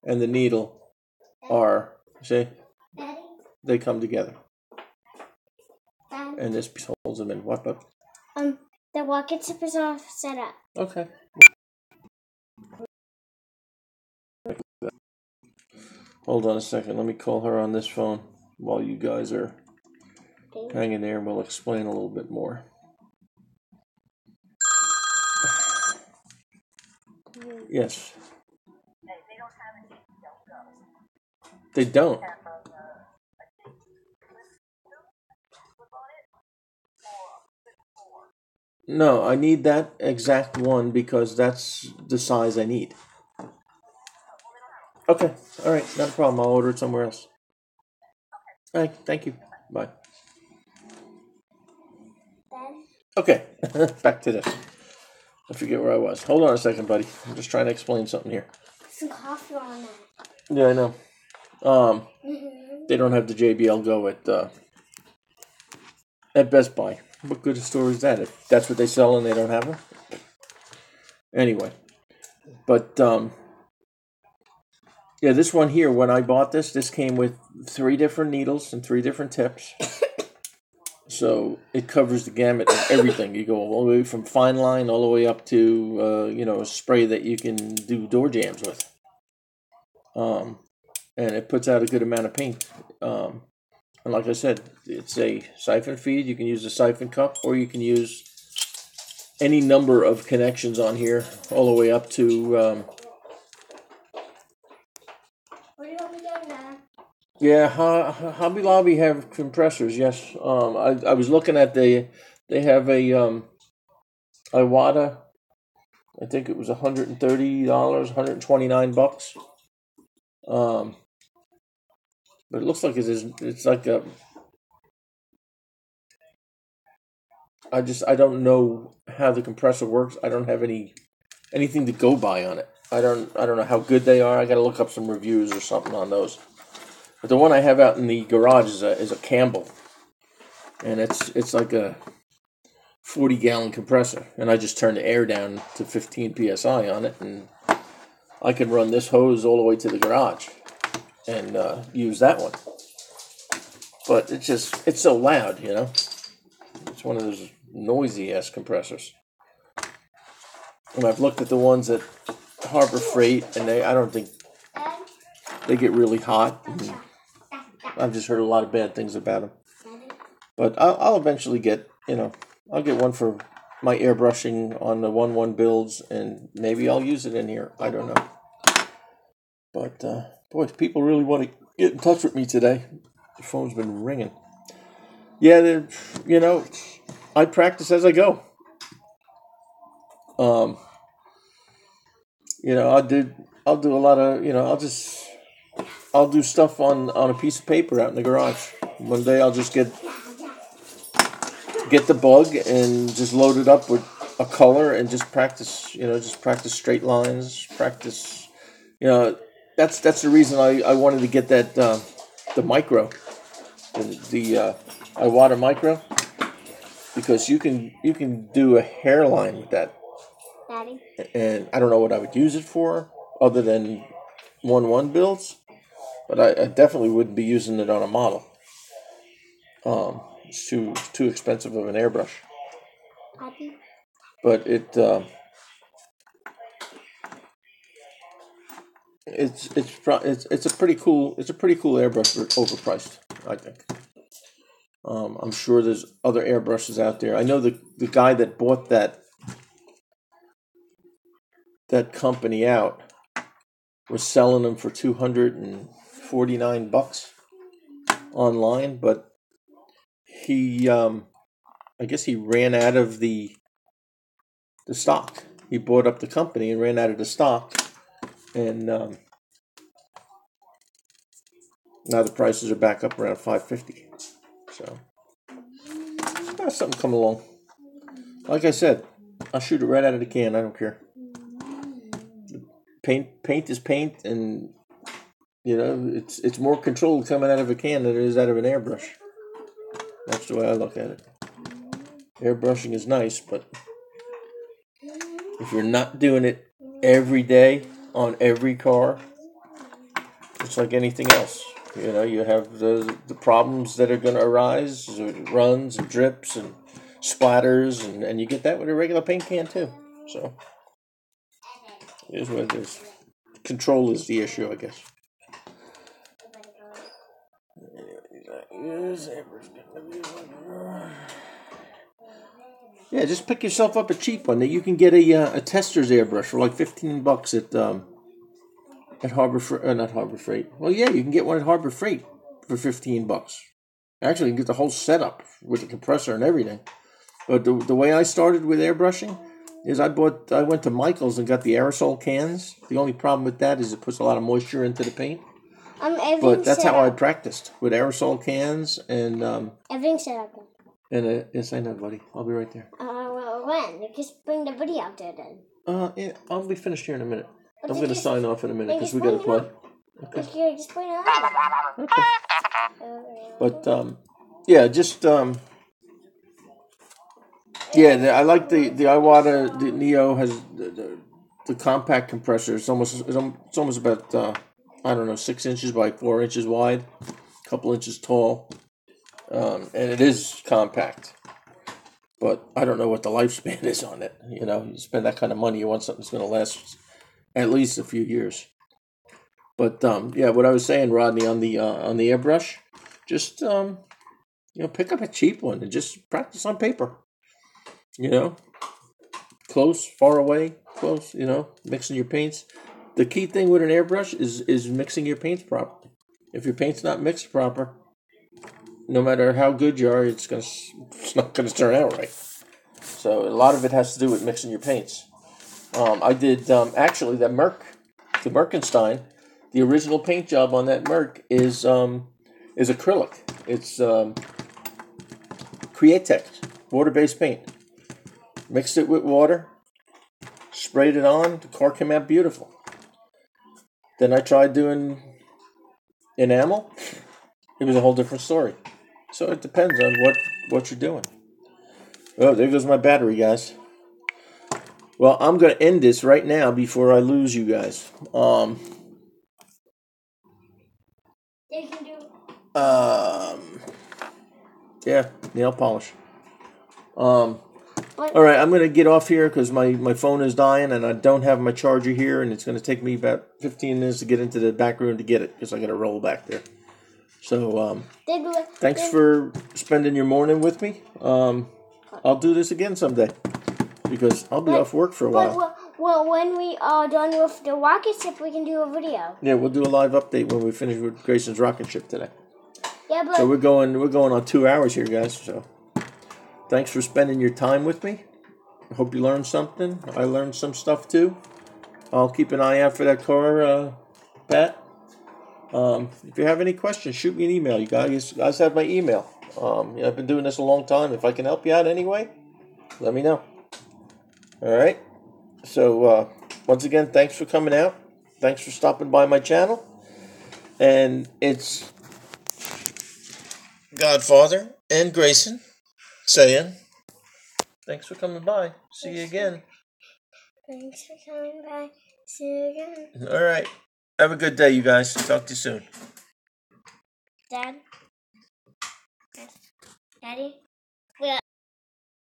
and the needle are, see, they come together. And this piece holds them in. What? The rocket tip is all set up. Okay. Hold on a second. Let me call her on this phone while you guys are hanging there, and we'll explain a little bit more. Yes. They don't. No, I need that exact one because that's the size I need. Okay, all right, not a problem. I'll order it somewhere else. All right, thank you. Bye. Okay, back to this. I forget where I was. Hold on a second, buddy. I'm just trying to explain something here. some coffee on that. Yeah, I know. They don't have the JBL Go at Best Buy. What good a store is that if that's what they sell and they don't have them? Anyway, but yeah, this one here, when I bought this came with 3 different needles and 3 different tips. So it covers the gamut of everything. You go all the way from fine line all the way up to a spray that you can do door jams with. And it puts out a good amount of paint. And like I said, it's a siphon feed. You can use a siphon cup, or you can use any number of connections on here, all the way up to. What do you want me to do now? Yeah, Hobby Lobby have compressors. Yes, I was looking at they have a Iwata. I think it was $130, $129. But it looks like it's like a. I don't know how the compressor works. I don't have anything to go by on it. I don't know how good they are. I got to look up some reviews or something on those. But the one I have out in the garage is a Campbell, and it's like a 40-gallon compressor, and I just turn the air down to 15 psi on it, and I can run this hose all the way to the garage and use that one. But it's so loud, It's one of those noisy ass compressors. And I've looked at the ones at Harbor Freight, and I don't think they get really hot. And I've just heard a lot of bad things about them. But I'll eventually get, I'll get one for my airbrushing on the 1-1 builds, and maybe I'll use it in here. I don't know. But, boy, people really want to get in touch with me today. The phone's been ringing. Yeah, I practice as I go. I'll do a lot of, I'll do stuff on a piece of paper out in the garage. One day I'll just get the bug and just load it up with a color and just practice, practice straight lines, practice, that's the reason I wanted to get that, the micro, the Iwata micro, because you can do a hairline with that. Daddy? And I don't know what I would use it for other than 1-1 builds, but I definitely wouldn't be using it on a model. It's too expensive of an airbrush. Daddy? But it's a pretty cool airbrush, but overpriced, I think. I'm sure there's other airbrushes out there. I know the guy that bought that company out was selling them for $249 online, but he I guess he ran out of the stock. He bought up the company and ran out of the stock, and now the prices are back up around $550. So something come along. Like I said, I'll shoot it right out of the can. I don't care. Paint is paint, and it's more controlled coming out of a can than it is out of an airbrush. That's the way I look at it. Airbrushing is nice, but if you're not doing it every day on every car, it's like anything else. You have the problems that are going to arise, runs and drips and splatters, and you get that with a regular paint can too. So it is what it is. Control is the issue, I guess. Yeah, just pick yourself up a cheap one. You can get a tester's airbrush for like $15 at not Harbor Freight. Well, yeah, you can get one at Harbor Freight for $15. Actually, you can get the whole setup with the compressor and everything. But the way I started with airbrushing is I went to Michael's and got the aerosol cans. The only problem with that is it puts a lot of moisture into the paint. But that's how I practiced, with aerosol cans and everything's set up. And yes, I know, buddy. I'll be right there. Well, when? Just bring the video out there then. Yeah, I'll be finished here in a minute. I'm going to sign off in a minute because we got to play. Okay. Okay, just put it on. Okay. But yeah, just yeah. I like the Iwata. The Neo has the compact compressor. It's almost about I don't know, 6 inches by 4 inches wide, a couple inches tall, and it is compact. But I don't know what the lifespan is on it. You know, you spend that kind of money, you want something that's going to last at least a few years. But yeah, what I was saying, Rodney, on the airbrush, just pick up a cheap one and just practice on paper. You know, close, far away, close. You know, mixing your paints. The key thing with an airbrush is mixing your paints properly. If your paint's not mixed proper, no matter how good you are, it's not gonna turn out right. So a lot of it has to do with mixing your paints. I did actually the Merkenstein. The original paint job on that Merc is acrylic. It's Createx, water-based paint. Mixed it with water, sprayed it on. The car came out beautiful. Then I tried doing enamel. It was a whole different story. So it depends on what you're doing. Oh, there goes my battery, guys. Well, I'm going to end this right now before I lose you guys. They can do. Yeah, nail polish. All right, I'm going to get off here because my phone is dying and I don't have my charger here, and it's going to take me about 15 minutes to get into the back room to get it because I got to roll back there. So, thanks for spending your morning with me. I'll do this again someday because I'll be off work for a while. Well, when we are done with the rocket ship, we can do a video. Yeah, we'll do a live update when we finish with Grayson's rocket ship today. Yeah, but so we're going on 2 hours here, guys. So thanks for spending your time with me. I hope you learned something. I learned some stuff too. I'll keep an eye out for that car, Pat. If you have any questions, shoot me an email. You guys have my email. I've been doing this a long time. If I can help you out anyway, let me know. All right. So once again, thanks for coming out. Thanks for stopping by my channel. And it's Godfather and Grayson saying, thanks for coming by. See you again. Thanks for coming by. See you again. All right. Have a good day, you guys. Talk to you soon. Dad? Daddy?